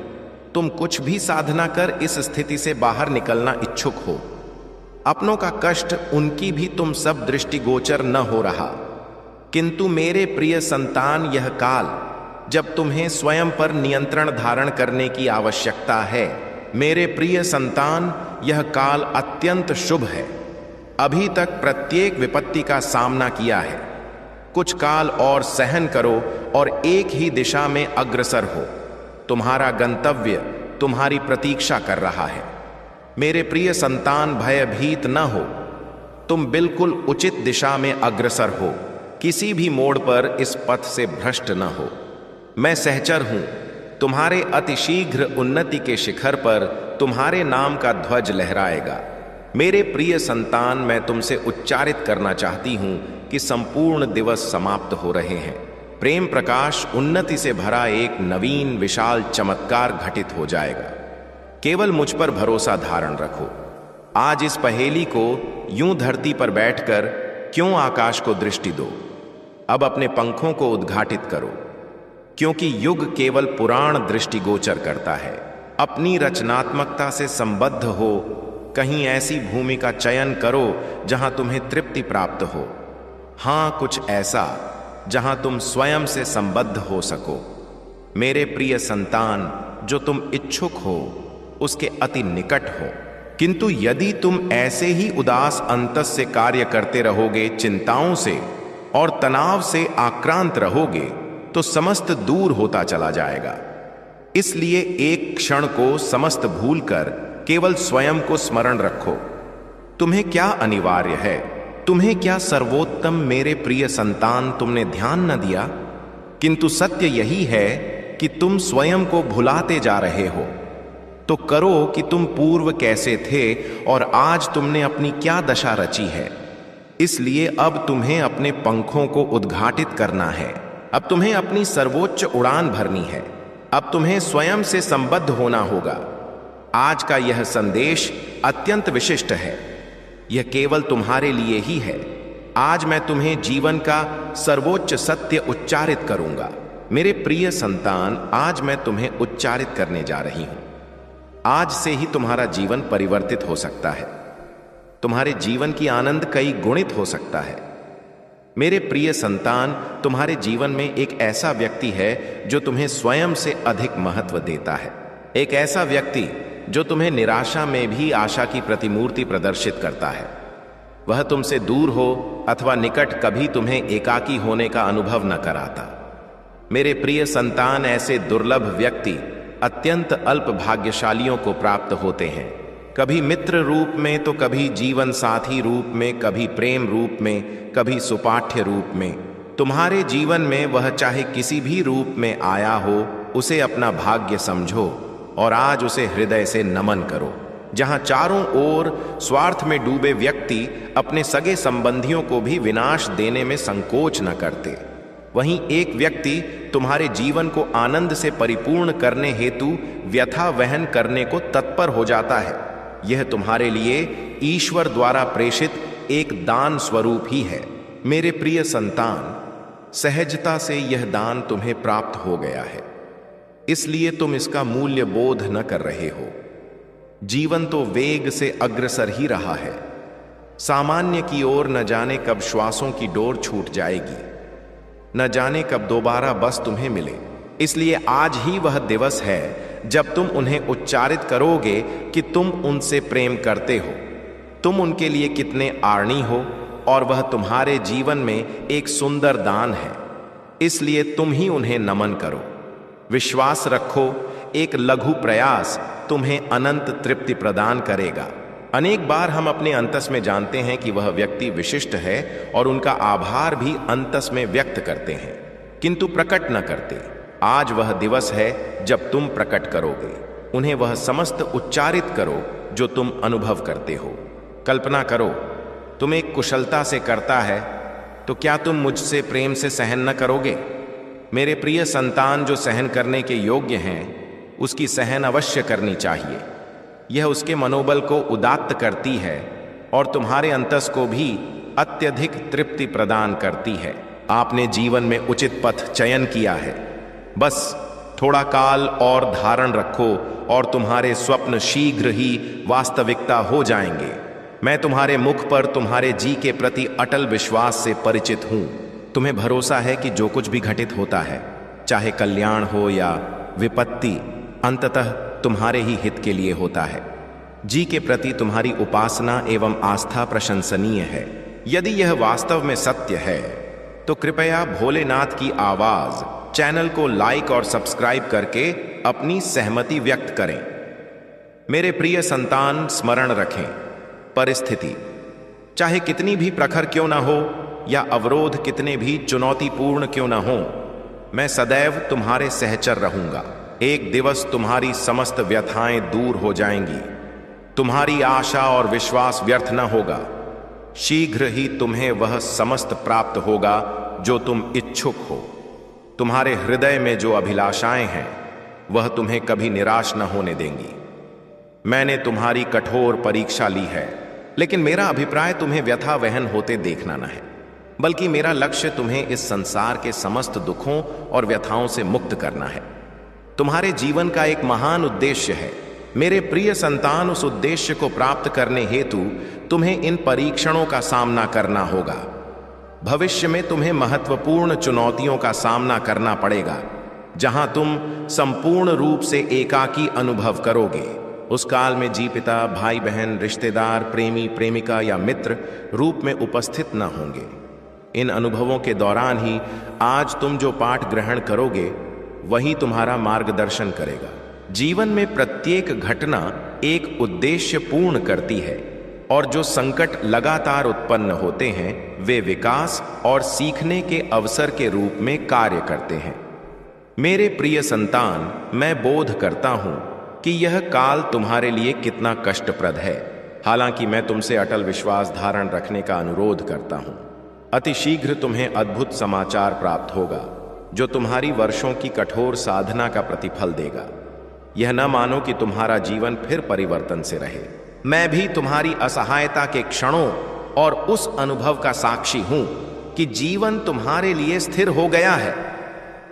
तुम कुछ भी साधना कर इस स्थिति से बाहर निकलना इच्छुक हो। अपनों का कष्ट उनकी भी तुम सब दृष्टिगोचर न हो रहा। किंतु मेरे प्रिय संतान, यह काल जब तुम्हें स्वयं पर नियंत्रण धारण करने की आवश्यकता है। मेरे प्रिय संतान, यह काल अत्यंत शुभ है। अभी तक प्रत्येक विपत्ति का सामना किया है। कुछ काल और सहन करो और एक ही दिशा में अग्रसर हो। तुम्हारा गंतव्य तुम्हारी प्रतीक्षा कर रहा है। मेरे प्रिय संतान, भयभीत न हो। तुम बिल्कुल उचित दिशा में अग्रसर हो। किसी भी मोड़ पर इस पथ से भ्रष्ट न हो। मैं सहचर हूं। तुम्हारे अतिशीघ्र उन्नति के शिखर पर तुम्हारे नाम का ध्वज लहराएगा। मेरे प्रिय संतान, मैं तुमसे उच्चारित करना चाहती हूं कि संपूर्ण दिवस समाप्त हो रहे हैं। प्रेम प्रकाश उन्नति से भरा एक नवीन विशाल चमत्कार घटित हो जाएगा। केवल मुझ पर भरोसा धारण रखो। आज इस पहेली को यूं धरती पर बैठकर क्यों आकाश को दृष्टि दो। अब अपने पंखों को उद्घाटित करो, क्योंकि युग केवल पुराण दृष्टिगोचर करता है। अपनी रचनात्मकता से संबद्ध हो। कहीं ऐसी भूमि का चयन करो जहां तुम्हें तृप्ति प्राप्त हो। हां, कुछ ऐसा जहां तुम स्वयं से संबद्ध हो सको। मेरे प्रिय संतान, जो तुम इच्छुक हो उसके अति निकट हो। किंतु यदि तुम ऐसे ही उदास अंतस से कार्य करते रहोगे, चिंताओं से और तनाव से आक्रांत रहोगे, तो समस्त दूर होता चला जाएगा। इसलिए एक क्षण को समस्त भूलकर केवल स्वयं को स्मरण रखो। तुम्हें क्या अनिवार्य है, तुम्हें क्या सर्वोत्तम मेरे प्रिय संतान तुमने ध्यान न दिया? किंतु सत्य यही है कि तुम स्वयं को भुलाते जा रहे हो। तो करो कि तुम पूर्व कैसे थे और आज तुमने अपनी क्या दशा रची है। इसलिए अब तुम्हें अपने पंखों को उद्घाटित करना है, अब तुम्हें अपनी सर्वोच्च उड़ान भरनी है, अब तुम्हें स्वयं से संबद्ध होना होगा। आज का यह संदेश अत्यंत विशिष्ट है, यह केवल तुम्हारे लिए ही है। आज मैं तुम्हें जीवन का सर्वोच्च सत्य उच्चारित करूंगा। मेरे प्रिय संतान, आज मैं तुम्हें उच्चारित करने जा रही हूं। आज से ही तुम्हारा जीवन परिवर्तित हो सकता है, तुम्हारे जीवन की आनंद कई गुणित हो सकता है। मेरे प्रिय संतान, तुम्हारे जीवन में एक ऐसा व्यक्ति है जो तुम्हें स्वयं से अधिक महत्व देता है, एक ऐसा व्यक्ति जो तुम्हें निराशा में भी आशा की प्रतिमूर्ति प्रदर्शित करता है। वह तुमसे दूर हो अथवा निकट, कभी तुम्हें एकाकी होने का अनुभव न कराता। मेरे प्रिय संतान, ऐसे दुर्लभ व्यक्ति अत्यंत अल्प भाग्यशालियों को प्राप्त होते हैं, कभी मित्र रूप में तो कभी जीवन साथी रूप में, कभी प्रेम रूप में, कभी सुपाठ्य रूप में। तुम्हारे जीवन में वह चाहे किसी भी रूप में आया हो, उसे अपना भाग्य समझो और आज उसे हृदय से नमन करो। जहां चारों ओर स्वार्थ में डूबे व्यक्ति अपने सगे संबंधियों को भी विनाश देने में संकोच न करते, वहीं एक व्यक्ति तुम्हारे जीवन को आनंद से परिपूर्ण करने हेतु व्यथा वहन करने को तत्पर हो जाता है। यह तुम्हारे लिए ईश्वर द्वारा प्रेषित एक दान स्वरूप ही है। मेरे प्रिय संतान, सहजता से यह दान तुम्हें प्राप्त हो गया है, इसलिए तुम इसका मूल्य बोध न कर रहे हो। जीवन तो वेग से अग्रसर ही रहा है, सामान्य की ओर न जाने कब श्वासों की डोर छूट जाएगी, न जाने कब दोबारा बस तुम्हें मिले। इसलिए आज ही वह दिवस है जब तुम उन्हें उच्चारित करोगे कि तुम उनसे प्रेम करते हो, तुम उनके लिए कितने आर्णी हो और वह तुम्हारे जीवन में एक सुंदर दान है। इसलिए तुम ही उन्हें नमन करो। विश्वास रखो, एक लघु प्रयास तुम्हें अनंत तृप्ति प्रदान करेगा। अनेक बार हम अपने अंतस में जानते हैं कि वह व्यक्ति विशिष्ट है और उनका आभार भी अंतस में व्यक्त करते हैं, किंतु प्रकट न करते। आज वह दिवस है जब तुम प्रकट करोगे, उन्हें वह समस्त उच्चारित करो जो तुम अनुभव करते हो। कल्पना करो, तुम एक कुशलता से करता है, तो क्या तुम मुझसे प्रेम से सहन न करोगे? मेरे प्रिय संतान, जो सहन करने के योग्य हैं उसकी सहन अवश्य करनी चाहिए। यह उसके मनोबल को उदात्त करती है और तुम्हारे अंतस को भी अत्यधिक तृप्ति प्रदान करती है। आपने जीवन में उचित पथ चयन किया है, बस थोड़ा काल और धारण रखो और तुम्हारे स्वप्न शीघ्र ही वास्तविकता हो जाएंगे। मैं तुम्हारे मुख पर तुम्हारे जी के प्रति अटल विश्वास से परिचित हूं। तुम्हें भरोसा है कि जो कुछ भी घटित होता है, चाहे कल्याण हो या विपत्ति, अंततः तुम्हारे ही हित के लिए होता है। जी के प्रति तुम्हारी उपासना एवं आस्था प्रशंसनीय है। यदि यह वास्तव में सत्य है तो कृपया भोलेनाथ की आवाज चैनल को लाइक और सब्सक्राइब करके अपनी सहमति व्यक्त करें। मेरे प्रिय संतान, स्मरण रखें, परिस्थिति चाहे कितनी भी प्रखर क्यों ना हो या अवरोध कितने भी चुनौतीपूर्ण क्यों ना हो, मैं सदैव तुम्हारे सहचर रहूंगा। एक दिवस तुम्हारी समस्त व्यथाएं दूर हो जाएंगी, तुम्हारी आशा और विश्वास व्यर्थ न होगा। शीघ्र ही तुम्हें वह समस्त प्राप्त होगा जो तुम इच्छुक हो। तुम्हारे हृदय में जो अभिलाषाएं हैं वह तुम्हें कभी निराश न होने देंगी। मैंने तुम्हारी कठोर परीक्षा ली है, लेकिन मेरा अभिप्राय तुम्हें व्यथा वहन होते देखना न है, बल्कि मेरा लक्ष्य तुम्हें इस संसार के समस्त दुखों और व्यथाओं से मुक्त करना है। तुम्हारे जीवन का एक महान उद्देश्य है। मेरे प्रिय संतान, उस उद्देश्य को प्राप्त करने हेतु तुम्हें इन परीक्षणों का सामना करना होगा। भविष्य में तुम्हें महत्वपूर्ण चुनौतियों का सामना करना पड़ेगा, जहां तुम संपूर्ण रूप से एकाकी अनुभव करोगे। उस काल में जी पिता, भाई बहन, रिश्तेदार, प्रेमी प्रेमिका या मित्र रूप में उपस्थित न होंगे। इन अनुभवों के दौरान ही आज तुम जो पाठ ग्रहण करोगे वही तुम्हारा मार्गदर्शन करेगा। जीवन में प्रत्येक घटना एक उद्देश्य पूर्ण करती है और जो संकट लगातार उत्पन्न होते हैं वे विकास और सीखने के अवसर के रूप में कार्य करते हैं। मेरे प्रिय संतान, मैं बोध करता हूं कि यह काल तुम्हारे लिए कितना कष्टप्रद है। हालांकि मैं तुमसे अटल विश्वास धारण रखने का अनुरोध करता हूं। अति शीघ्र तुम्हें अद्भुत समाचार प्राप्त होगा जो तुम्हारी वर्षों की कठोर साधना का प्रतिफल देगा। यह न मानो कि तुम्हारा जीवन फिर परिवर्तन से रहे। मैं भी तुम्हारी असहायता के क्षणों और उस अनुभव का साक्षी हूं कि जीवन तुम्हारे लिए स्थिर हो गया है।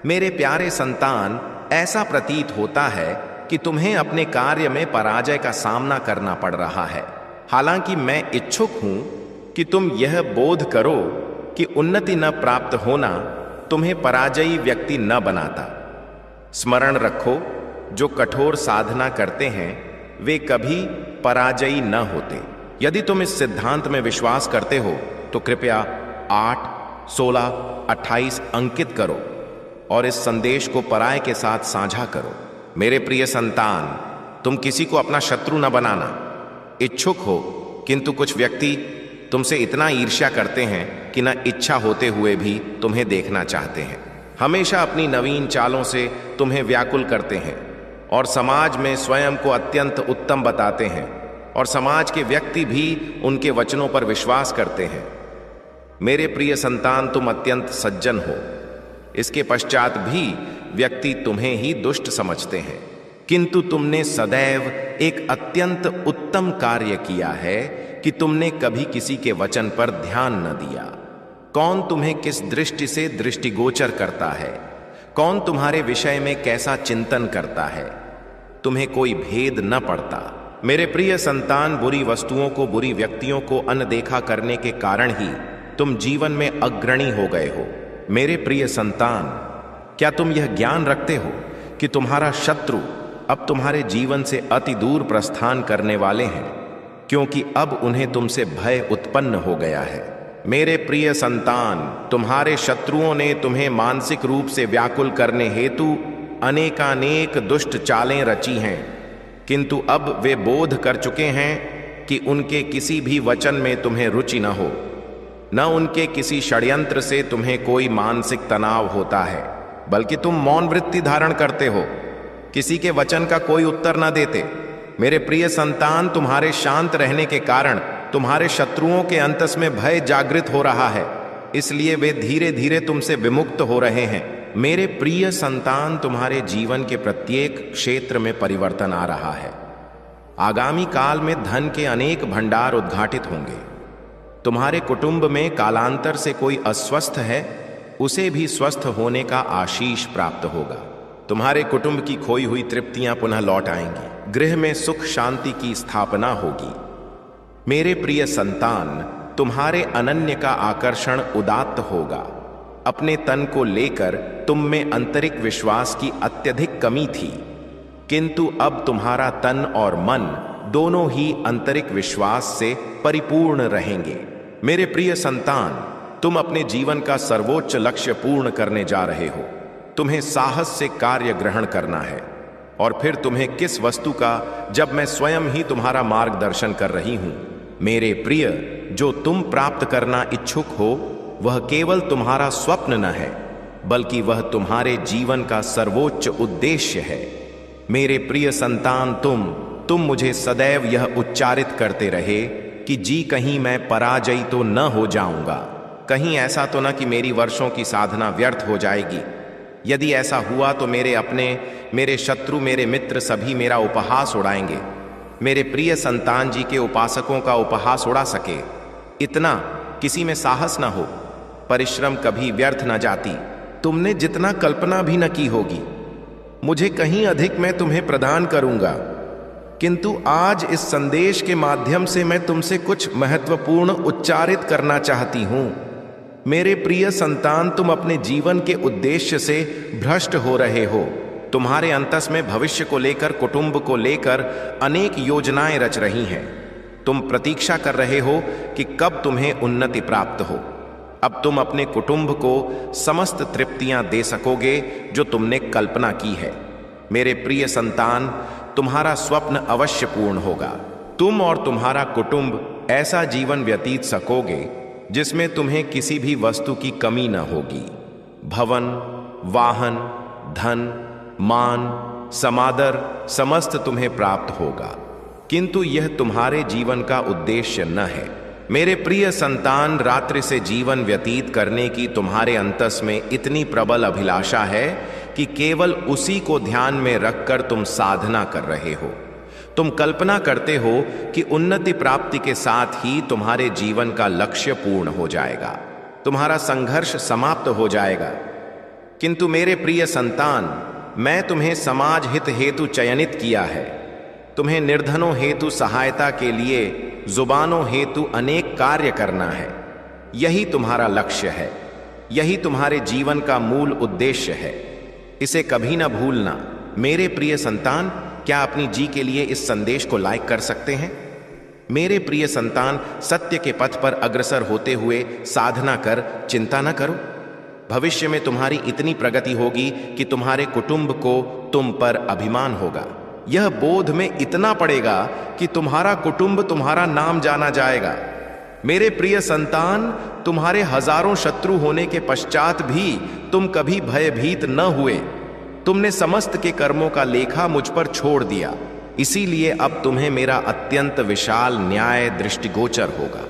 मेरे प्यारे संतान, ऐसा प्रतीत होता है कि तुम्हें अपने कार्य में पराजय का सामना करना पड़ रहा है। हालांकि मैं इच्छुक हूं कि तुम यह बोध करो कि उन्नति न प्राप्त होना तुम्हें पराजयी व्यक्ति न बनाता। स्मरण रखो, जो कठोर साधना करते हैं वे कभी पराजयी न होते। यदि तुम इस सिद्धांत में विश्वास करते हो तो कृपया 8, 16, 28 अंकित करो और इस संदेश को पराये के साथ साझा करो। मेरे प्रिय संतान, तुम किसी को अपना शत्रु न बनाना। इच्छुक हो, किंतु कुछ व्यक्ति तुमसे इतना ईर्ष्या करते हैं कि न इच्छा होते हुए भी तुम्हें देखना चाहते हैं। हमेशा अपनी नवीन चालों से तुम्हें व्याकुल करते हैं और समाज में स्वयं को अत्यंत उत्तम बताते हैं और समाज के व्यक्ति भी उनके वचनों पर विश्वास करते हैं। मेरे प्रिय संतान, तुम अत्यंत सज्जन हो। इसके पश्चात भी व्यक्ति तुम्हें ही दुष्ट समझते हैं, किंतु तुमने सदैव एक अत्यंत उत्तम कार्य किया है कि तुमने कभी किसी के वचन पर ध्यान न दिया। कौन तुम्हें किस दृष्टि से दृष्टिगोचर करता है, कौन तुम्हारे विषय में कैसा चिंतन करता है, तुम्हें कोई भेद न पड़ता। मेरे प्रिय संतान, बुरी वस्तुओं को, बुरी व्यक्तियों को अनदेखा करने के कारण ही तुम जीवन में अग्रणी हो गए हो। मेरे प्रिय संतान, क्या तुम यह ज्ञान रखते हो कि तुम्हारा शत्रु अब तुम्हारे जीवन से अति दूर प्रस्थान करने वाले हैं, क्योंकि अब उन्हें तुमसे भय उत्पन्न हो गया है। मेरे प्रिय संतान, तुम्हारे शत्रुओं ने तुम्हें मानसिक रूप से व्याकुल करने हेतु अनेकानेक दुष्ट चालें रची हैं, किंतु अब वे बोध कर चुके हैं कि उनके किसी भी वचन में तुम्हें रुचि न हो, न उनके किसी षड्यंत्र से तुम्हें कोई मानसिक तनाव होता है, बल्कि तुम मौन वृत्ति धारण करते हो, किसी के वचन का कोई उत्तर न देते। मेरे प्रिय संतान, तुम्हारे शांत रहने के कारण तुम्हारे शत्रुओं के अंतस में भय जागृत हो रहा है, इसलिए वे धीरे धीरे तुमसे विमुक्त हो रहे हैं। मेरे प्रिय संतान, तुम्हारे जीवन के प्रत्येक क्षेत्र में परिवर्तन आ रहा है। आगामी काल में धन के अनेक भंडार उद्घाटित होंगे। तुम्हारे कुटुंब में कालांतर से कोई अस्वस्थ है, उसे भी स्वस्थ होने का आशीष प्राप्त होगा। तुम्हारे कुटुंब की खोई हुई तृप्तियां पुनः लौट आएंगी। गृह में सुख शांति की स्थापना होगी। मेरे प्रिय संतान, तुम्हारे अनन्य का आकर्षण उदात्त होगा। अपने तन को लेकर तुम में आंतरिक विश्वास की अत्यधिक कमी थी, किंतु अब तुम्हारा तन और मन दोनों ही आंतरिक विश्वास से परिपूर्ण रहेंगे। मेरे प्रिय संतान, तुम अपने जीवन का सर्वोच्च लक्ष्य पूर्ण करने जा रहे हो। तुम्हें साहस से कार्य ग्रहण करना है। और फिर तुम्हें किस वस्तु का, जब मैं स्वयं ही तुम्हारा मार्गदर्शन कर रही हूं। मेरे प्रिय, जो तुम प्राप्त करना इच्छुक हो वह केवल तुम्हारा स्वप्न न है, बल्कि वह तुम्हारे जीवन का सर्वोच्च उद्देश्य है। मेरे प्रिय संतान, तुम मुझे सदैव यह उच्चारित करते रहे कि जी कहीं मैं पराजयी तो न हो जाऊंगा, कहीं ऐसा तो न कि मेरी वर्षों की साधना व्यर्थ हो जाएगी। यदि ऐसा हुआ तो मेरे शत्रु, मेरे मित्र सभी मेरा उपहास उड़ाएंगे। मेरे प्रिय संतान जी के उपासकों का उपहास उड़ा सके, इतना किसी में साहस न हो। परिश्रम कभी व्यर्थ न जाती। तुमने जितना कल्पना भी न की होगी, मुझे कहीं अधिक मैं तुम्हें प्रदान करूंगा। किंतु आज इस संदेश के माध्यम से मैं तुमसे कुछ महत्वपूर्ण उच्चारित करना चाहती हूं। मेरे प्रिय संतान, तुम अपने जीवन के उद्देश्य से भ्रष्ट हो रहे हो। तुम्हारे अंतस में भविष्य को लेकर, कुटुंब को लेकर अनेक योजनाएं रच रही हैं। तुम प्रतीक्षा कर रहे हो कि कब तुम्हें उन्नति प्राप्त हो। अब तुम अपने कुटुंब को समस्त तृप्तियां दे सकोगे जो तुमने कल्पना की है। मेरे प्रिय संतान, तुम्हारा स्वप्न अवश्य पूर्ण होगा। तुम और तुम्हारा कुटुंब ऐसा जीवन व्यतीत सकोगे जिसमें तुम्हें किसी भी वस्तु की कमी न होगी। भवन, वाहन, धन, मान, समादर समस्त तुम्हें प्राप्त होगा, किंतु यह तुम्हारे जीवन का उद्देश्य न है। मेरे प्रिय संतान, रात्रि से जीवन व्यतीत करने की तुम्हारे अंतस में इतनी प्रबल अभिलाषा है कि केवल उसी को ध्यान में रखकर तुम साधना कर रहे हो। तुम कल्पना करते हो कि उन्नति प्राप्ति के साथ ही तुम्हारे जीवन का लक्ष्य पूर्ण हो जाएगा, तुम्हारा संघर्ष समाप्त हो जाएगा। किंतु मेरे प्रिय संतान, मैं तुम्हें समाज हित हेतु चयनित किया है। तुम्हें निर्धनों हेतु सहायता के लिए जुबानों हेतु अनेक कार्य करना है। यही तुम्हारा लक्ष्य है, यही तुम्हारे जीवन का मूल उद्देश्य है। इसे कभी ना भूलना। मेरे प्रिय संतान, क्या अपनी जी के लिए इस संदेश को लाइक कर सकते हैं? मेरे प्रिय संतान, सत्य के पथ पर अग्रसर होते हुए साधना कर चिंता न करो। भविष्य में तुम्हारी इतनी प्रगति होगी कि तुम्हारे कुटुंब को तुम पर अभिमान होगा। यह बोध में इतना पड़ेगा कि तुम्हारा कुटुंब तुम्हारा नाम जाना जाएगा। मेरे प्रिय संतान, तुम्हारे हजारों शत्रु होने के पश्चात भी तुम कभी भयभीत न हुए। तुमने समस्त के कर्मों का लेखा मुझ पर छोड़ दिया, इसीलिए अब तुम्हें मेरा अत्यंत विशाल न्याय दृष्टिगोचर होगा।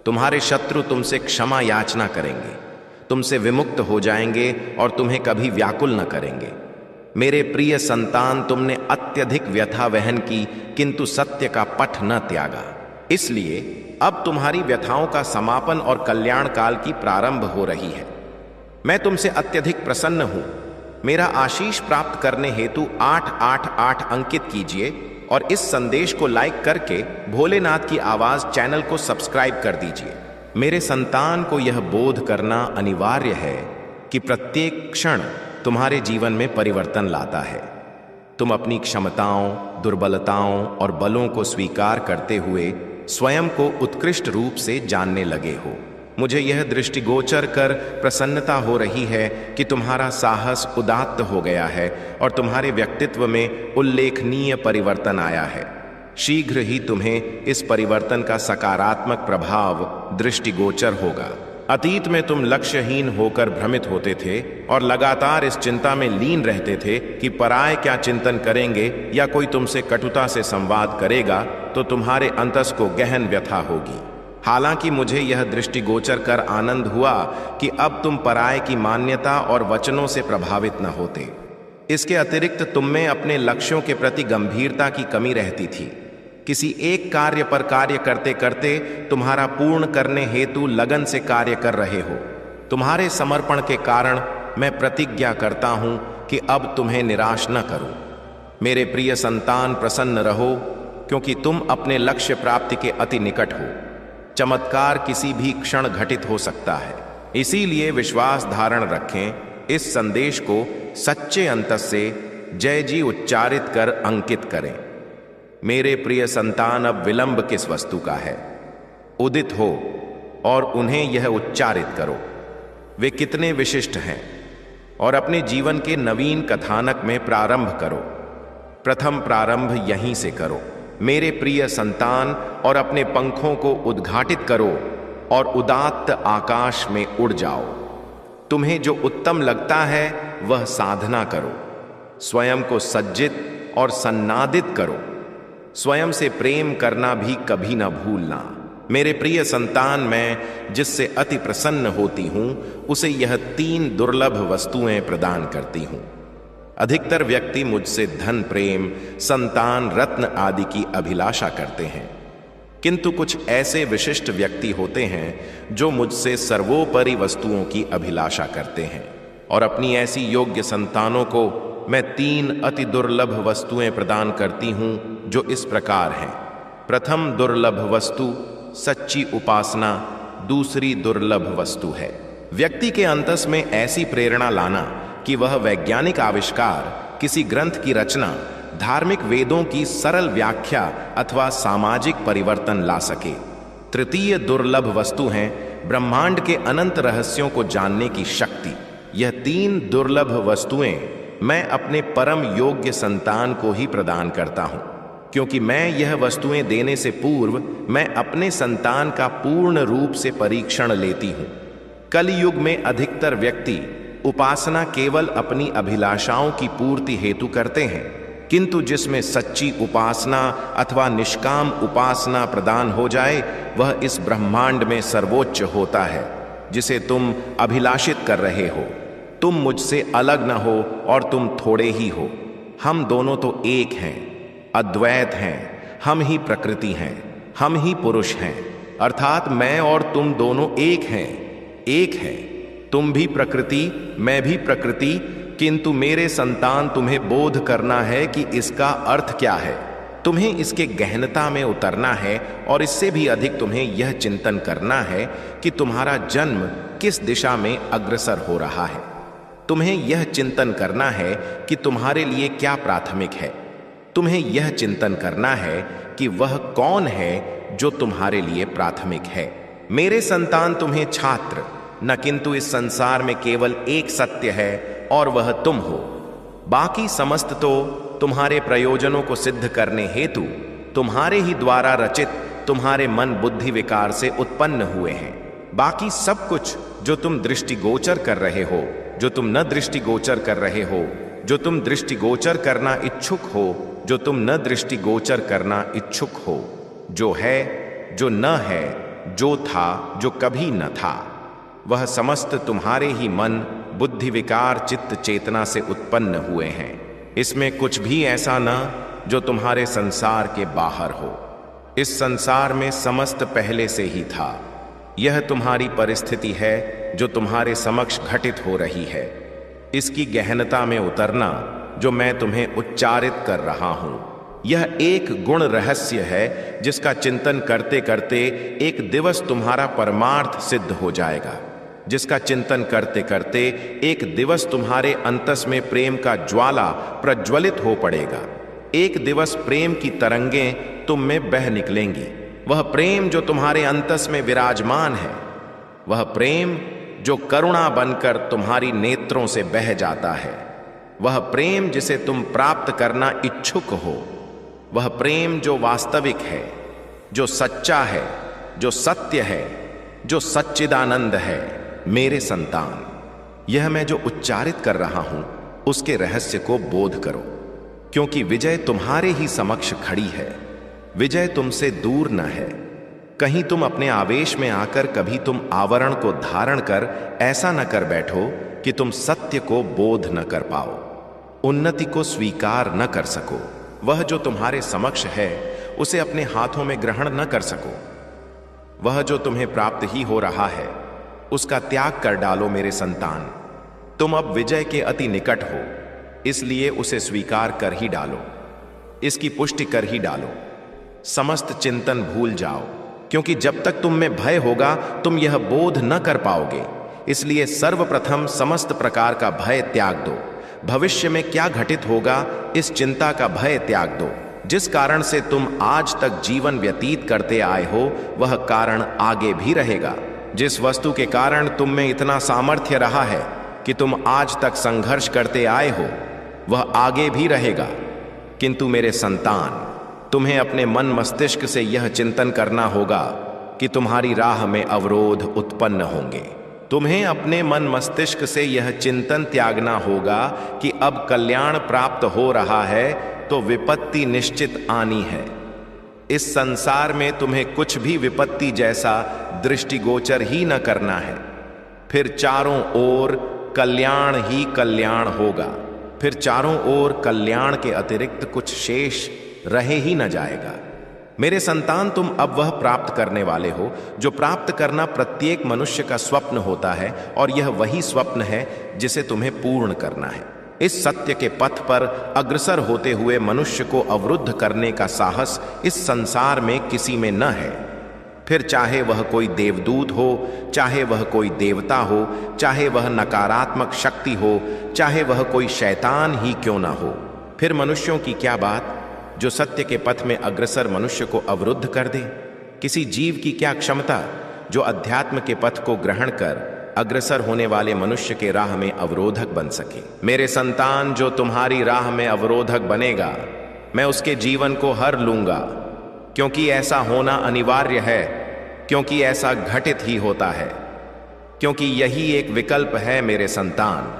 तुम्हारे शत्रु तुमसे क्षमा याचना करेंगे, तुमसे विमुक्त हो जाएंगे और तुम्हें कभी व्याकुल न करेंगे। मेरे प्रिय संतान, तुमने अत्यधिक व्यथा वहन की, किंतु सत्य का पथ न त्यागा। इसलिए अब तुम्हारी व्यथाओं का समापन और कल्याण काल की प्रारंभ हो रही है। मैं तुमसे अत्यधिक प्रसन्न हूं। मेरा आशीष प्राप्त करने हेतु 888 अंकित कीजिए और इस संदेश को लाइक करके भोलेनाथ की आवाज चैनल को सब्सक्राइब कर दीजिए। मेरे संतान को यह बोध करना अनिवार्य है कि प्रत्येक क्षण तुम्हारे जीवन में परिवर्तन लाता है। तुम अपनी क्षमताओं, दुर्बलताओं और बलों को स्वीकार करते हुए स्वयं को उत्कृष्ट रूप से जानने लगे हो। मुझे यह दृष्टिगोचर कर प्रसन्नता हो रही है कि तुम्हारा साहस उदात्त हो गया है और तुम्हारे व्यक्तित्व में उल्लेखनीय परिवर्तन आया है। शीघ्र ही तुम्हें इस परिवर्तन का सकारात्मक प्रभाव दृष्टिगोचर होगा। अतीत में तुम लक्ष्यहीन होकर भ्रमित होते थे और लगातार इस चिंता में लीन रहते थे कि पराये क्या चिंतन करेंगे या कोई तुमसे कटुता से संवाद करेगा तो तुम्हारे अंतस को गहन व्यथा होगी। हालांकि मुझे यह दृष्टिगोचर कर आनंद हुआ कि अब तुम पराये की मान्यता और वचनों से प्रभावित न होते। इसके अतिरिक्त तुम में अपने लक्ष्यों के प्रति गंभीरता की कमी रहती थी। किसी एक कार्य पर कार्य करते करते तुम्हारा पूर्ण करने हेतु लगन से कार्य कर रहे हो। तुम्हारे समर्पण के कारण मैं प्रतिज्ञा करता हूं कि अब तुम्हें निराश न करूं। मेरे प्रिय संतान, प्रसन्न रहो क्योंकि तुम अपने लक्ष्य प्राप्ति के अति निकट हो। चमत्कार किसी भी क्षण घटित हो सकता है, इसीलिए विश्वास धारण रखें। इस संदेश को सच्चे अंतस से जय जी उच्चारित कर अंकित करें। मेरे प्रिय संतान, अब विलंब किस वस्तु का है? उदित हो और उन्हें यह उच्चारित करो। वे कितने विशिष्ट हैं और अपने जीवन के नवीन कथानक में प्रारंभ करो। प्रथम प्रारंभ यहीं से करो मेरे प्रिय संतान, और अपने पंखों को उद्घाटित करो और उदात्त आकाश में उड़ जाओ। तुम्हें जो उत्तम लगता है वह साधना करो। स्वयं को सज्जित और सन्नादित करो। स्वयं से प्रेम करना भी कभी न भूलना। मेरे प्रिय संतान, मैं जिससे अति प्रसन्न होती हूं उसे यह 3 दुर्लभ वस्तुएं प्रदान करती हूं। अधिकतर व्यक्ति मुझसे धन, प्रेम, संतान, रत्न आदि की अभिलाषा करते हैं, किंतु कुछ ऐसे विशिष्ट व्यक्ति होते हैं जो मुझसे सर्वोपरि वस्तुओं की अभिलाषा करते हैं, और अपनी ऐसी योग्य संतानों को मैं 3 अति दुर्लभ वस्तुएं प्रदान करती हूं जो इस प्रकार हैं। प्रथम दुर्लभ वस्तु सच्ची उपासना दूसरी दुर्लभ वस्तु है। व्यक्ति के अंतस में ऐसी प्रेरणा लाना कि वह वैज्ञानिक आविष्कार, किसी ग्रंथ की रचना, धार्मिक वेदों की सरल व्याख्या अथवा सामाजिक परिवर्तन ला सके। तृतीय दुर्लभ वस्तु हैं ब्रह्मांड के अनंत रहस्यों को जानने की शक्ति, यह 3 दुर्लभ वस्तुएं मैं अपने परम योग्य संतान को ही प्रदान करता हूं, क्योंकि मैं यह वस्तुएं देने से पूर्व मैं अपने संतान का पूर्ण रूप से परीक्षण लेती हूं। कलयुग में अधिकतर व्यक्ति उपासना केवल अपनी अभिलाषाओं की पूर्ति हेतु करते हैं, किंतु जिसमें सच्ची उपासना अथवा निष्काम उपासना प्रदान हो जाए वह इस ब्रह्मांड में सर्वोच्च होता है, जिसे तुम अभिलाषित कर रहे हो। तुम मुझसे अलग न हो और तुम थोड़े ही हो। हम दोनों तो एक हैं, अद्वैत हैं। हम ही प्रकृति हैं, हम ही पुरुष हैं, अर्थात मैं और तुम दोनों एक हैं, एक है। तुम भी प्रकृति, मैं भी प्रकृति, किंतु मेरे संतान तुम्हें बोध करना है कि इसका अर्थ क्या है। तुम्हें इसके गहनता में उतरना है और इससे भी अधिक तुम्हें यह चिंतन करना है कि तुम्हारा जन्म किस दिशा में अग्रसर हो रहा है। तुम्हें यह चिंतन करना है कि तुम्हारे लिए क्या प्राथमिक है। तुम्हें यह चिंतन करना है कि वह कौन है जो तुम्हारे लिए प्राथमिक है। मेरे संतान तुम्हें छात्र न, किंतु इस संसार में केवल एक सत्य है और वह तुम हो। बाकी समस्त तो तुम्हारे प्रयोजनों को सिद्ध करने हेतु तुम्हारे ही द्वारा रचित तुम्हारे मन बुद्धि विकार से उत्पन्न हुए हैं। बाकी सब कुछ जो तुम दृष्टिगोचर कर रहे हो, जो तुम न दृष्टिगोचर कर रहे हो, जो तुम दृष्टिगोचर करना इच्छुक हो, जो तुम न दृष्टिगोचर करना इच्छुक हो, जो है, जो न है, जो था, जो कभी न था, वह समस्त तुम्हारे ही मन बुद्धि विकार चित्त चेतना से उत्पन्न हुए हैं। इसमें कुछ भी ऐसा न जो तुम्हारे संसार के बाहर हो। इस संसार में समस्त पहले से ही था। यह तुम्हारी परिस्थिति है जो तुम्हारे समक्ष घटित हो रही है। इसकी गहनता में उतरना जो मैं तुम्हें उच्चारित कर रहा हूं, यह एक गुण रहस्य है जिसका चिंतन करते करते एक दिवस तुम्हारा परमार्थ सिद्ध हो जाएगा। जिसका चिंतन करते करते एक दिवस तुम्हारे अंतस में प्रेम का ज्वाला प्रज्वलित हो पड़ेगा। एक दिवस प्रेम की तरंगें तुम में बह निकलेंगी। वह प्रेम जो तुम्हारे अंतस में विराजमान है, वह प्रेम जो करुणा बनकर तुम्हारी नेत्रों से बह जाता है, वह प्रेम जिसे तुम प्राप्त करना इच्छुक हो, वह प्रेम जो वास्तविक है, जो सच्चा है, जो सत्य है, जो सच्चिदानंद है। मेरे संतान, यह मैं जो उच्चारित कर रहा हूं उसके रहस्य को बोध करो, क्योंकि विजय तुम्हारे ही समक्ष खड़ी है। विजय तुमसे दूर न है। कहीं तुम अपने आवेश में आकर कभी तुम आवरण को धारण कर ऐसा न कर बैठो कि तुम सत्य को बोध न कर पाओ, उन्नति को स्वीकार न कर सको। वह जो तुम्हारे समक्ष है उसे अपने हाथों में ग्रहण न कर सको। वह जो तुम्हें प्राप्त ही हो रहा है उसका त्याग कर डालो मेरे संतान। तुम अब विजय के अति निकट हो, इसलिए उसे स्वीकार कर ही डालो, इसकी पुष्टि कर ही डालो। समस्त चिंतन भूल जाओ, क्योंकि जब तक तुम में भय होगा तुम यह बोध न कर पाओगे। इसलिए सर्वप्रथम समस्त प्रकार का भय त्याग दो। भविष्य में क्या घटित होगा इस चिंता का भय त्याग दो। जिस कारण से तुम आज तक जीवन व्यतीत करते आए हो वह कारण आगे भी रहेगा। जिस वस्तु के कारण तुम में इतना सामर्थ्य रहा है कि तुम आज तक संघर्ष करते आए हो वह आगे भी रहेगा। किंतु मेरे संतान, तुम्हें अपने मन मस्तिष्क से यह चिंतन करना होगा कि तुम्हारी राह में अवरोध उत्पन्न होंगे। तुम्हें अपने मन मस्तिष्क से यह चिंतन त्यागना होगा कि अब कल्याण प्राप्त हो रहा है तो विपत्ति निश्चित आनी है। इस संसार में तुम्हें कुछ भी विपत्ति जैसा दृष्टिगोचर ही न करना है। फिर चारों ओर कल्याण ही कल्याण होगा। फिर चारों ओर कल्याण के अतिरिक्त कुछ शेष रहे ही न जाएगा। मेरे संतान, तुम अब वह प्राप्त करने वाले हो जो प्राप्त करना प्रत्येक मनुष्य का स्वप्न होता है, और यह वही स्वप्न है जिसे तुम्हें पूर्ण करना है। इस सत्य के पथ पर अग्रसर होते हुए मनुष्य को अवरुद्ध करने का साहस इस संसार में किसी में न है। फिर चाहे वह कोई देवदूत हो, चाहे वह कोई देवता हो, चाहे वह नकारात्मक शक्ति हो, चाहे वह कोई शैतान ही क्यों न हो। फिर मनुष्यों की क्या बात जो सत्य के पथ में अग्रसर मनुष्य को अवरुद्ध कर दे। किसी जीव की क्या क्षमता जो अध्यात्म के पथ को ग्रहण कर अग्रसर होने वाले मनुष्य के राह में अवरोधक बन सके। मेरे संतान, जो तुम्हारी राह में अवरोधक बनेगा, मैं उसके जीवन को हर लूंगा, क्योंकि ऐसा होना अनिवार्य है, क्योंकि ऐसा घटित ही होता है, क्योंकि यही एक विकल्प है। मेरे संतान,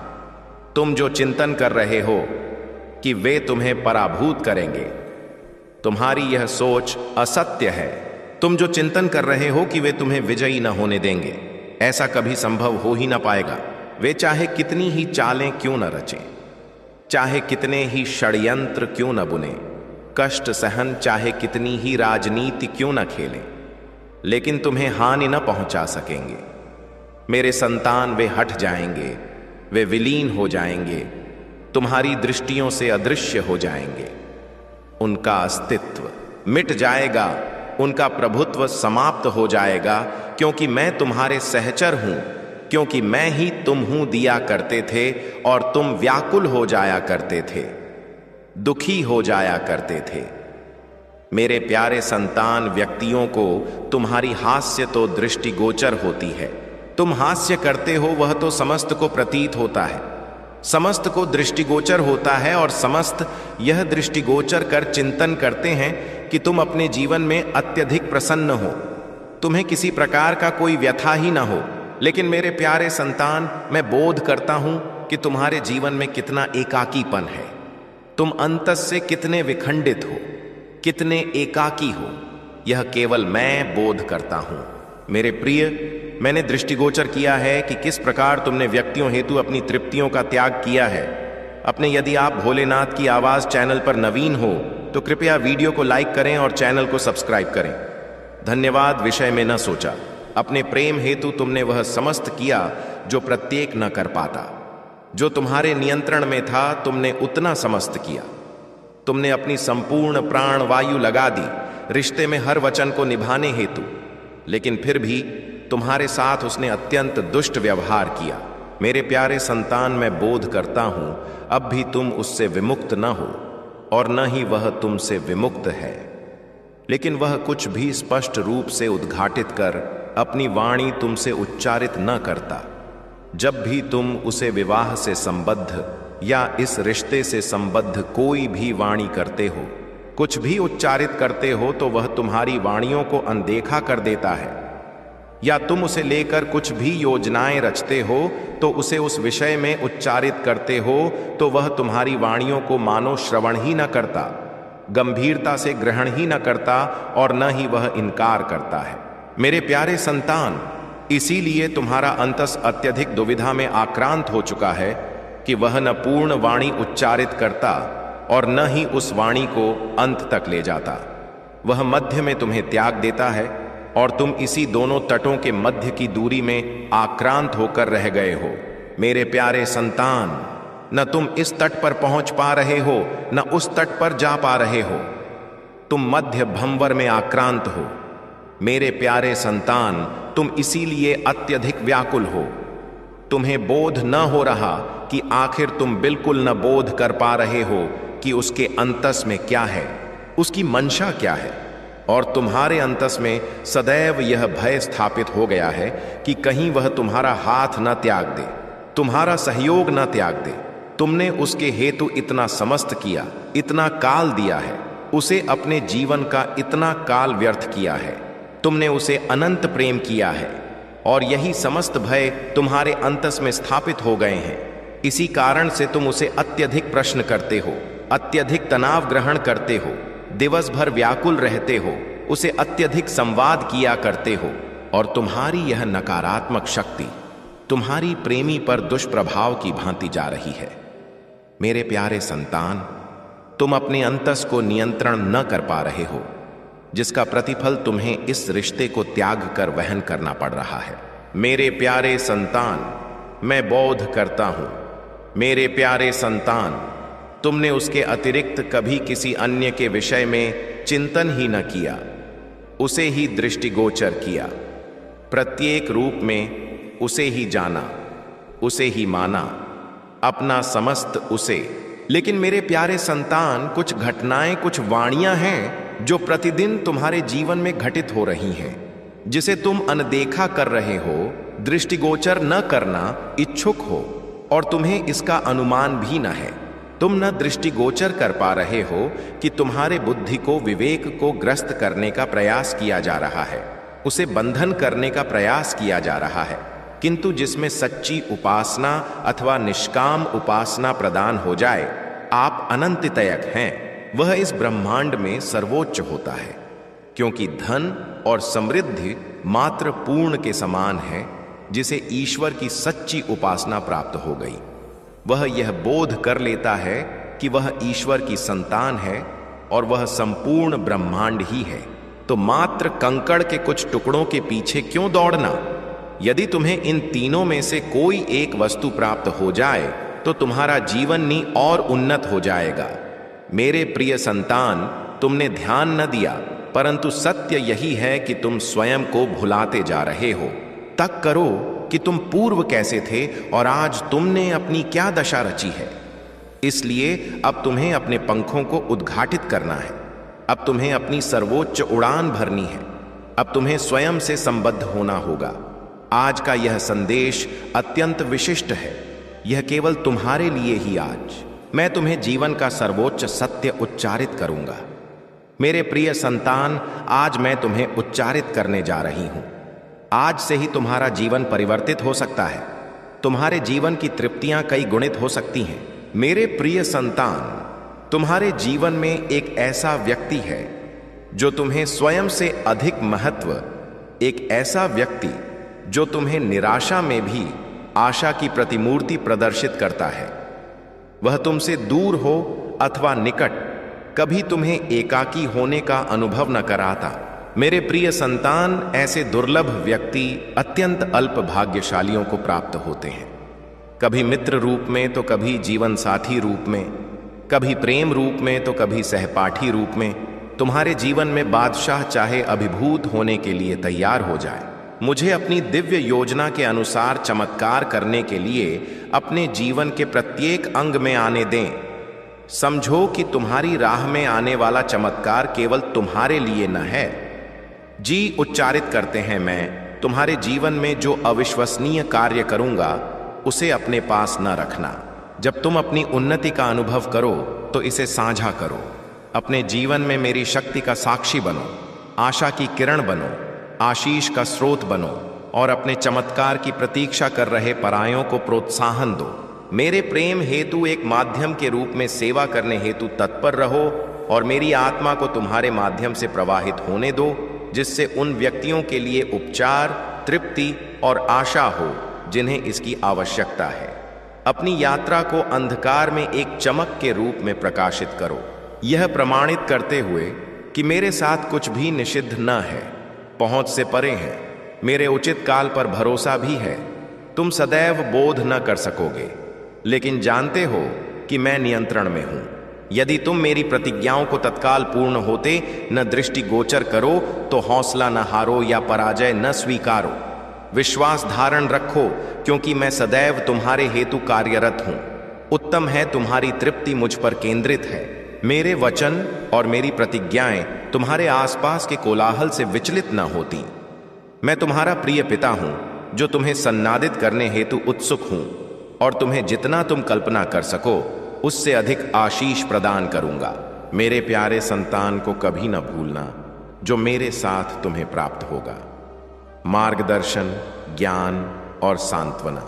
तुम जो चिंतन कर रहे हो कि वे तुम्हें पराभूत करेंगे, तुम्हारी यह सोच असत्य है। तुम जो चिंतन कर रहे हो कि वे तुम्हें विजयी न होने देंगे, ऐसा कभी संभव हो ही ना पाएगा। वे चाहे कितनी ही चालें क्यों न रचें, चाहे कितने ही षड्यंत्र क्यों न बुने, कष्ट सहन चाहे कितनी ही राजनीति क्यों न खेलें, लेकिन तुम्हें हानि न पहुंचा सकेंगे। मेरे संतान, वे हट जाएंगे, वे विलीन हो जाएंगे, तुम्हारी दृष्टियों से अदृश्य हो जाएंगे। उनका अस्तित्व मिट जाएगा, उनका प्रभुत्व समाप्त हो जाएगा, क्योंकि मैं तुम्हारे सहचर हूं, क्योंकि मैं ही तुम हूं दिया करते थे और तुम व्याकुल हो जाया करते थे, दुखी हो जाया करते थे। मेरे प्यारे संतान, व्यक्तियों को तुम्हारी हास्य तो दृष्टिगोचर होती है। तुम हास्य करते हो, वह तो समस्त को प्रतीत होता है, समस्त को दृष्टिगोचर होता है, और समस्त यह दृष्टिगोचर कर चिंतन करते हैं कि तुम अपने जीवन में अत्यधिक प्रसन्न हो, तुम्हें किसी प्रकार का कोई व्यथा ही ना हो। लेकिन मेरे प्यारे संतान, मैं बोध करता हूं कि तुम्हारे जीवन में कितना एकाकीपन है, तुम अंतस से कितने विखंडित हो, कितने एकाकी हो, यह केवल मैं बोध करता हूं। मेरे प्रिय, मैंने दृष्टिगोचर किया है कि किस प्रकार तुमने व्यक्तियों हेतु अपनी तृप्तियों का त्याग किया है। यदि आप भोलेनाथ की आवाज चैनल पर नवीन हो तो कृपया वीडियो को लाइक करें और चैनल को सब्सक्राइब करें। धन्यवाद। विषय में न सोचा, अपने प्रेम हेतु तुमने वह समस्त किया जो प्रत्येक न कर पाता। जो तुम्हारे नियंत्रण में था, तुमने उतना समस्त किया। तुमने अपनी संपूर्ण प्राण वायु लगा दी रिश्ते में हर वचन को निभाने हेतु, लेकिन फिर भी तुम्हारे साथ उसने अत्यंत दुष्ट व्यवहार किया। मेरे प्यारे संतान, मैं बोध करता हूं अब भी तुम उससे विमुक्त न हो, और न ही वह तुमसे विमुक्त है, लेकिन वह कुछ भी स्पष्ट रूप से उद्घाटित कर अपनी वाणी तुमसे उच्चारित न करता। जब भी तुम उसे विवाह से संबद्ध या इस रिश्ते से संबद्ध कोई भी वाणी करते हो, कुछ भी उच्चारित करते हो, तो वह तुम्हारी वाणियों को अनदेखा कर देता है, या तुम उसे लेकर कुछ भी योजनाएं रचते हो तो उसे उस विषय में उच्चारित करते हो, तो वह तुम्हारी वाणियों को मानो श्रवण ही न करता, गंभीरता से ग्रहण ही न करता, और न ही वह इनकार करता है। मेरे प्यारे संतान, इसीलिए तुम्हारा अंतस अत्यधिक दुविधा में आक्रांत हो चुका है कि वह न पूर्ण वाणी उच्चारित करता और न ही उस वाणी को अंत तक ले जाता। वह मध्य में तुम्हें त्याग देता है, और तुम इसी दोनों तटों के मध्य की दूरी में आक्रांत होकर रह गए हो। मेरे प्यारे संतान, न तुम इस तट पर पहुंच पा रहे हो, न उस तट पर जा पा रहे हो, तुम मध्य भंवर में आक्रांत हो। मेरे प्यारे संतान, तुम इसीलिए अत्यधिक व्याकुल हो। तुम्हें बोध न हो रहा कि आखिर तुम बिल्कुल न बोध कर पा रहे हो कि उसके अंतस में क्या है, उसकी मंशा क्या है, और तुम्हारे अंतस में सदैव यह भय स्थापित हो गया है कि कहीं वह तुम्हारा हाथ न त्याग दे, तुम्हारा सहयोग न त्याग दे। तुमने उसके हेतु इतना समस्त किया, इतना काल दिया है, उसे अपने जीवन का इतना काल व्यर्थ किया है, तुमने उसे अनंत प्रेम किया है, और यही समस्त भय तुम्हारे अंतस में स्थापित हो गए हैं। इसी कारण से तुम उसे अत्यधिक प्रश्न करते हो, अत्यधिक तनाव ग्रहण करते हो, दिवस भर व्याकुल रहते हो, उसे अत्यधिक संवाद किया करते हो, और तुम्हारी यह नकारात्मक शक्ति तुम्हारी प्रेमी पर दुष्प्रभाव की भांति जा रही है। मेरे प्यारे संतान, तुम अपने अंतस को नियंत्रण न कर पा रहे हो, जिसका प्रतिफल तुम्हें इस रिश्ते को त्याग कर वहन करना पड़ रहा है। मेरे प्यारे संतान, मैं बोध करता हूं, मेरे प्यारे संतान, तुमने उसके अतिरिक्त कभी किसी अन्य के विषय में चिंतन ही न किया, उसे ही दृष्टिगोचर किया, प्रत्येक रूप में उसे ही जाना, उसे ही माना, अपना समस्त उसे। लेकिन मेरे प्यारे संतान, कुछ घटनाएं, कुछ वाणियां हैं जो प्रतिदिन तुम्हारे जीवन में घटित हो रही हैं, जिसे तुम अनदेखा कर रहे हो, दृष्टिगोचर न करना इच्छुक हो और तुम्हें इसका अनुमान भी न है। तुम न दृष्टिगोचर कर पा रहे हो कि तुम्हारे बुद्धि को विवेक को ग्रस्त करने का प्रयास किया जा रहा है, उसे बंधन करने का प्रयास किया जा रहा है। किंतु जिसमें सच्ची उपासना अथवा निष्काम उपासना प्रदान हो जाए, आप अनंततयक हैं, वह इस ब्रह्मांड में सर्वोच्च होता है। क्योंकि धन और समृद्धि मात्र पूर्ण के समान है। जिसे ईश्वर की सच्ची उपासना प्राप्त हो गई, वह यह बोध कर लेता है कि वह ईश्वर की संतान है और वह संपूर्ण ब्रह्मांड ही है। तो मात्र कंकड़ के कुछ टुकड़ों के पीछे क्यों दौड़ना? यदि तुम्हें इन तीनों में से कोई एक वस्तु प्राप्त हो जाए तो तुम्हारा जीवन ही और उन्नत हो जाएगा। मेरे प्रिय संतान, तुमने ध्यान न दिया, परंतु सत्य यही है कि तुम स्वयं को भुलाते जा रहे हो। तक करो कि तुम पूर्व कैसे थे और आज तुमने अपनी क्या दशा रची है। इसलिए अब तुम्हें अपने पंखों को उद्घाटित करना है। अब तुम्हें अपनी सर्वोच्च उड़ान भरनी है। अब तुम्हें स्वयं से संबद्ध होना होगा। आज का यह संदेश अत्यंत विशिष्ट है। यह केवल तुम्हारे लिए ही आज मैं तुम्हें जीवन का सर्वोच्च सत्य उच्चारित करूंगा। मेरे प्रिय संतान, आज मैं तुम्हें उच्चारित करने जा रही हूं। आज से ही तुम्हारा जीवन परिवर्तित हो सकता है। तुम्हारे जीवन की तृप्तियां कई गुणित हो सकती हैं। मेरे प्रिय संतान, तुम्हारे जीवन में एक ऐसा व्यक्ति है जो तुम्हें स्वयं से अधिक महत्व, एक ऐसा व्यक्ति जो तुम्हें निराशा में भी आशा की प्रतिमूर्ति प्रदर्शित करता है। वह तुमसे दूर हो अथवा निकट, कभी तुम्हें एकाकी होने का अनुभव न कराता। मेरे प्रिय संतान, ऐसे दुर्लभ व्यक्ति अत्यंत अल्प भाग्यशालियों को प्राप्त होते हैं। कभी मित्र रूप में तो कभी जीवन साथी रूप में, कभी प्रेम रूप में तो कभी सहपाठी रूप में। तुम्हारे जीवन में बादशाह चाहे अभिभूत होने के लिए तैयार हो जाए। मुझे अपनी दिव्य योजना के अनुसार चमत्कार करने के लिए अपने जीवन के प्रत्येक अंग में आने दें। समझो कि तुम्हारी राह में आने वाला चमत्कार केवल तुम्हारे लिए न है। जी उच्चारित करते हैं, मैं तुम्हारे जीवन में जो अविश्वसनीय कार्य करूंगा उसे अपने पास न रखना। जब तुम अपनी उन्नति का अनुभव करो तो इसे साझा करो। अपने जीवन में मेरी शक्ति का साक्षी बनो, आशा की किरण बनो, आशीष का स्रोत बनो और अपने चमत्कार की प्रतीक्षा कर रहे परायों को प्रोत्साहन दो। मेरे प्रेम हेतु एक माध्यम के रूप में सेवा करने हेतु तत्पर रहो और मेरी आत्मा को तुम्हारे माध्यम से प्रवाहित होने दो, जिससे उन व्यक्तियों के लिए उपचार, तृप्ति और आशा हो जिन्हें इसकी आवश्यकता है। अपनी यात्रा को अंधकार में एक चमक के रूप में प्रकाशित करो, यह प्रमाणित करते हुए कि मेरे साथ कुछ भी निषिद्ध न है, पहुंच से परे है। मेरे उचित काल पर भरोसा भी है। तुम सदैव बोध न कर सकोगे, लेकिन जानते हो कि मैं नियंत्रण में हूं। यदि तुम मेरी प्रतिज्ञाओं को तत्काल पूर्ण होते न दृष्टिगोचर करो तो हौसला न हारो या पराजय न स्वीकारो। विश्वास धारण रखो, क्योंकि मैं सदैव तुम्हारे हेतु कार्यरत हूं। उत्तम है तुम्हारी तृप्ति मुझ पर केंद्रित है। मेरे वचन और मेरी प्रतिज्ञाएं तुम्हारे आसपास के कोलाहल से विचलित न होती। मैं तुम्हारा प्रिय पिता हूं जो तुम्हें सन्नादित करने हेतु उत्सुक हूं और तुम्हें जितना तुम कल्पना कर सको उससे अधिक आशीष प्रदान करूंगा। मेरे प्यारे संतान को कभी न भूलना जो मेरे साथ तुम्हें प्राप्त होगा। मार्गदर्शन, ज्ञान और सांत्वना,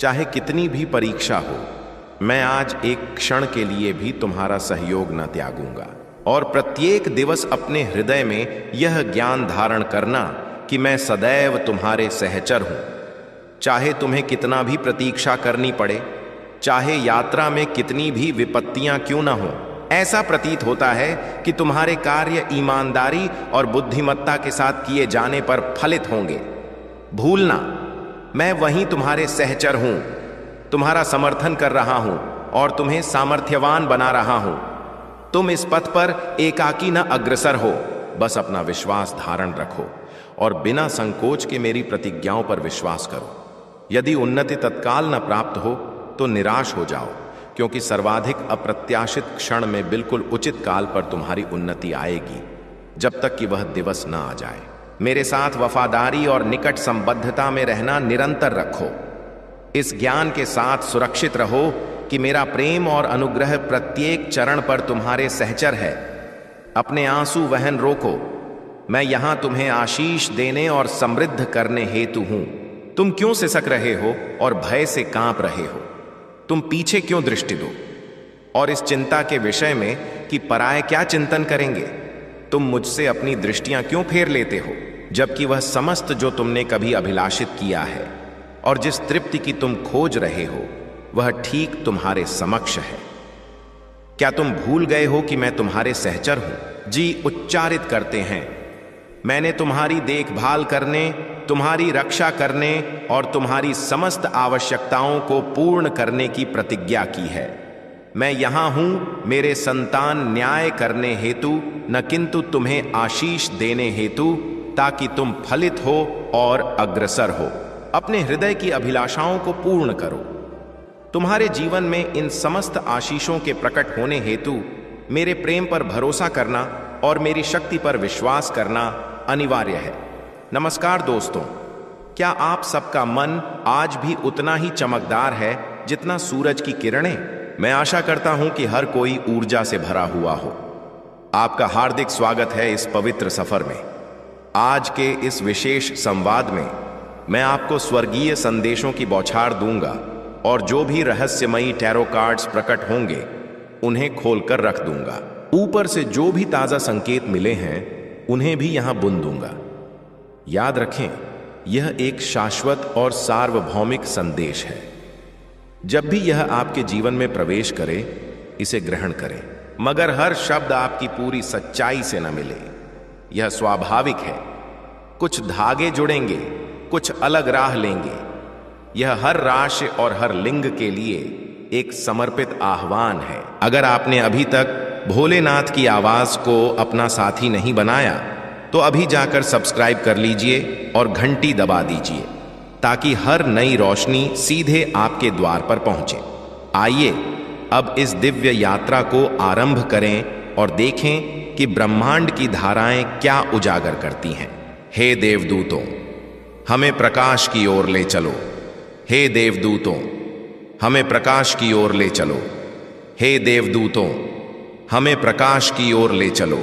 चाहे कितनी भी परीक्षा हो, मैं आज एक क्षण के लिए भी तुम्हारा सहयोग न त्यागूंगा। और प्रत्येक दिवस अपने हृदय में यह ज्ञान धारण करना कि मैं सदैव तुम्हारे सहचर हूं। चाहे तुम्हें कितना भी प्रतीक्षा करनी पड़े, चाहे यात्रा में कितनी भी विपत्तियां क्यों न हो, ऐसा प्रतीत होता है कि तुम्हारे कार्य ईमानदारी और बुद्धिमत्ता के साथ किए जाने पर फलित होंगे। भूलना, मैं वहीं तुम्हारे सहचर हूं, तुम्हारा समर्थन कर रहा हूं और तुम्हें सामर्थ्यवान बना रहा हूं। तुम इस पथ पर एकाकी न अग्रसर हो, बस अपना विश्वास धारण रखो और बिना संकोच के मेरी प्रतिज्ञाओं पर विश्वास करो। यदि उन्नति तत्काल न प्राप्त हो तो निराश हो जाओ, क्योंकि सर्वाधिक अप्रत्याशित क्षण में बिल्कुल उचित काल पर तुम्हारी उन्नति आएगी, जब तक कि वह दिवस न आ जाए। मेरे साथ वफादारी और निकट संबद्धता में रहना निरंतर रखो। इस ज्ञान के साथ सुरक्षित रहो कि मेरा प्रेम और अनुग्रह प्रत्येक चरण पर तुम्हारे सहचर है। अपने आंसू वहन रोको। मैं यहां तुम्हें आशीष देने और समृद्ध करने हेतु हूं। तुम क्यों सिसक रहे हो और भय से कांप रहे हो? तुम पीछे क्यों दृष्टि दो और इस चिंता के विषय में कि पराये क्या चिंतन करेंगे? तुम मुझसे अपनी दृष्टियां क्यों फेर लेते हो, जबकि वह समस्त जो तुमने कभी अभिलाषित किया है और जिस तृप्ति की तुम खोज रहे हो वह ठीक तुम्हारे समक्ष है। क्या तुम भूल गए हो कि मैं तुम्हारे सहचर हूं? जी उच्चारित करते हैं, मैंने तुम्हारी देखभाल करने, तुम्हारी रक्षा करने और तुम्हारी समस्त आवश्यकताओं को पूर्ण करने की प्रतिज्ञा की है। मैं यहां हूं मेरे संतान न्याय करने हेतु, न किंतु तुम्हें आशीष देने हेतु, ताकि तुम फलित हो और अग्रसर हो। अपने हृदय की अभिलाषाओं को पूर्ण करो। तुम्हारे जीवन में इन समस्त आशीषों के प्रकट होने हेतु मेरे प्रेम पर भरोसा करना और मेरी शक्ति पर विश्वास करना अनिवार्य है। नमस्कार दोस्तों, क्या आप सबका मन आज भी उतना ही चमकदार है जितना सूरज की किरणें? मैं आशा करता हूं कि हर कोई ऊर्जा से भरा हुआ हो। आपका हार्दिक स्वागत है इस पवित्र सफर में। आज के इस विशेष संवाद में मैं आपको स्वर्गीय संदेशों की बौछार दूंगा और जो भी रहस्यमयी टैरो कार्ड्स प्रकट होंगे उन्हें खोलकर रख दूंगा। ऊपर से जो भी ताजा संकेत मिले हैं उन्हें भी यहां बुन दूंगा। याद रखें, यह एक शाश्वत और सार्वभौमिक संदेश है। जब भी यह आपके जीवन में प्रवेश करे, इसे ग्रहण करें, मगर हर शब्द आपकी पूरी सच्चाई से न मिले। यह स्वाभाविक है। कुछ धागे जुड़ेंगे, कुछ अलग राह लेंगे। यह हर राशि और हर लिंग के लिए एक समर्पित आह्वान है। अगर आपने अभी तक भोलेनाथ की आवाज को अपना साथी नहीं बनाया तो अभी जाकर सब्सक्राइब कर लीजिए और घंटी दबा दीजिए ताकि हर नई रोशनी सीधे आपके द्वार पर पहुंचे। आइए अब इस दिव्य यात्रा को आरंभ करें और देखें कि ब्रह्मांड की धाराएं क्या उजागर करती हैं। हे देवदूतों, हमें प्रकाश की ओर ले चलो। हे देवदूतों, हमें प्रकाश की ओर ले चलो। हे देवदूतों, हमें प्रकाश की ओर ले चलो।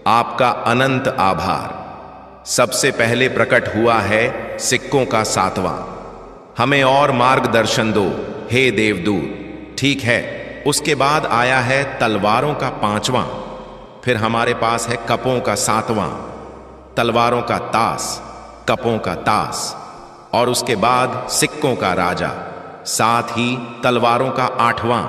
आपका अनंत आभार। सबसे पहले प्रकट हुआ है सिक्कों का 7वां। हमें और मार्गदर्शन दो हे देवदूत। ठीक है, उसके बाद आया है तलवारों का 5वां। फिर हमारे पास है कपों का 7वां, तलवारों का तास, कपों का तास, और उसके बाद सिक्कों का राजा, साथ ही तलवारों का 8वां,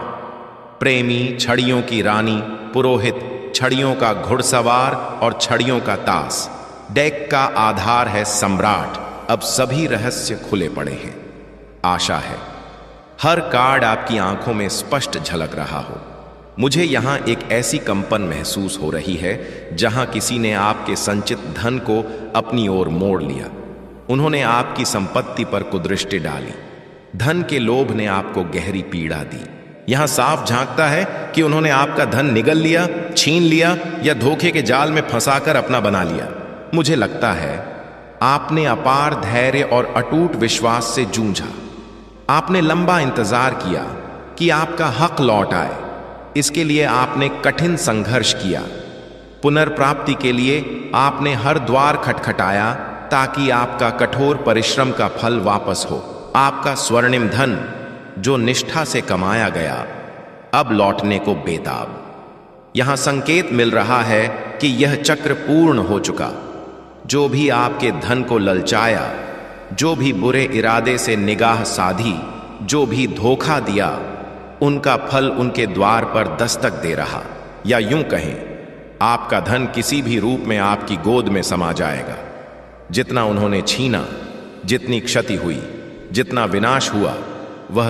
प्रेमी, छड़ियों की रानी, पुरोहित, छड़ियों का घुड़सवार और छड़ियों का तास। डेक का आधार है सम्राट। अब सभी रहस्य खुले पड़े हैं। आशा है हर कार्ड आपकी आंखों में स्पष्ट झलक रहा हो। मुझे यहां एक ऐसी कंपन महसूस हो रही है जहां किसी ने आपके संचित धन को अपनी ओर मोड़ लिया। उन्होंने आपकी संपत्ति पर कुदृष्टि डाली। धन के लोभ ने आपको गहरी पीड़ा दी। यहां साफ झांकता है कि उन्होंने आपका धन निगल लिया, छीन लिया या धोखे के जाल में फंसाकर अपना बना लिया। मुझे लगता है आपने अपार धैर्य और अटूट विश्वास से जूझा। आपने लंबा इंतजार किया कि आपका हक लौट आए। इसके लिए आपने कठिन संघर्ष किया। पुनर्प्राप्ति के लिए आपने हर द्वार खटखटाया ताकि आपका कठोर परिश्रम का फल वापस हो। आपका स्वर्णिम धन जो निष्ठा से कमाया गया, अब लौटने को बेताब। यहां संकेत मिल रहा है कि यह चक्र पूर्ण हो चुका। जो भी आपके धन को ललचाया, जो भी बुरे इरादे से निगाह साधी, जो भी धोखा दिया, उनका फल उनके द्वार पर दस्तक दे रहा। या यूं कहें, आपका धन किसी भी रूप में आपकी गोद में समा जाएगा। जितना उन्होंने छीना, जितनी क्षति हुई, जितना विनाश हुआ, वह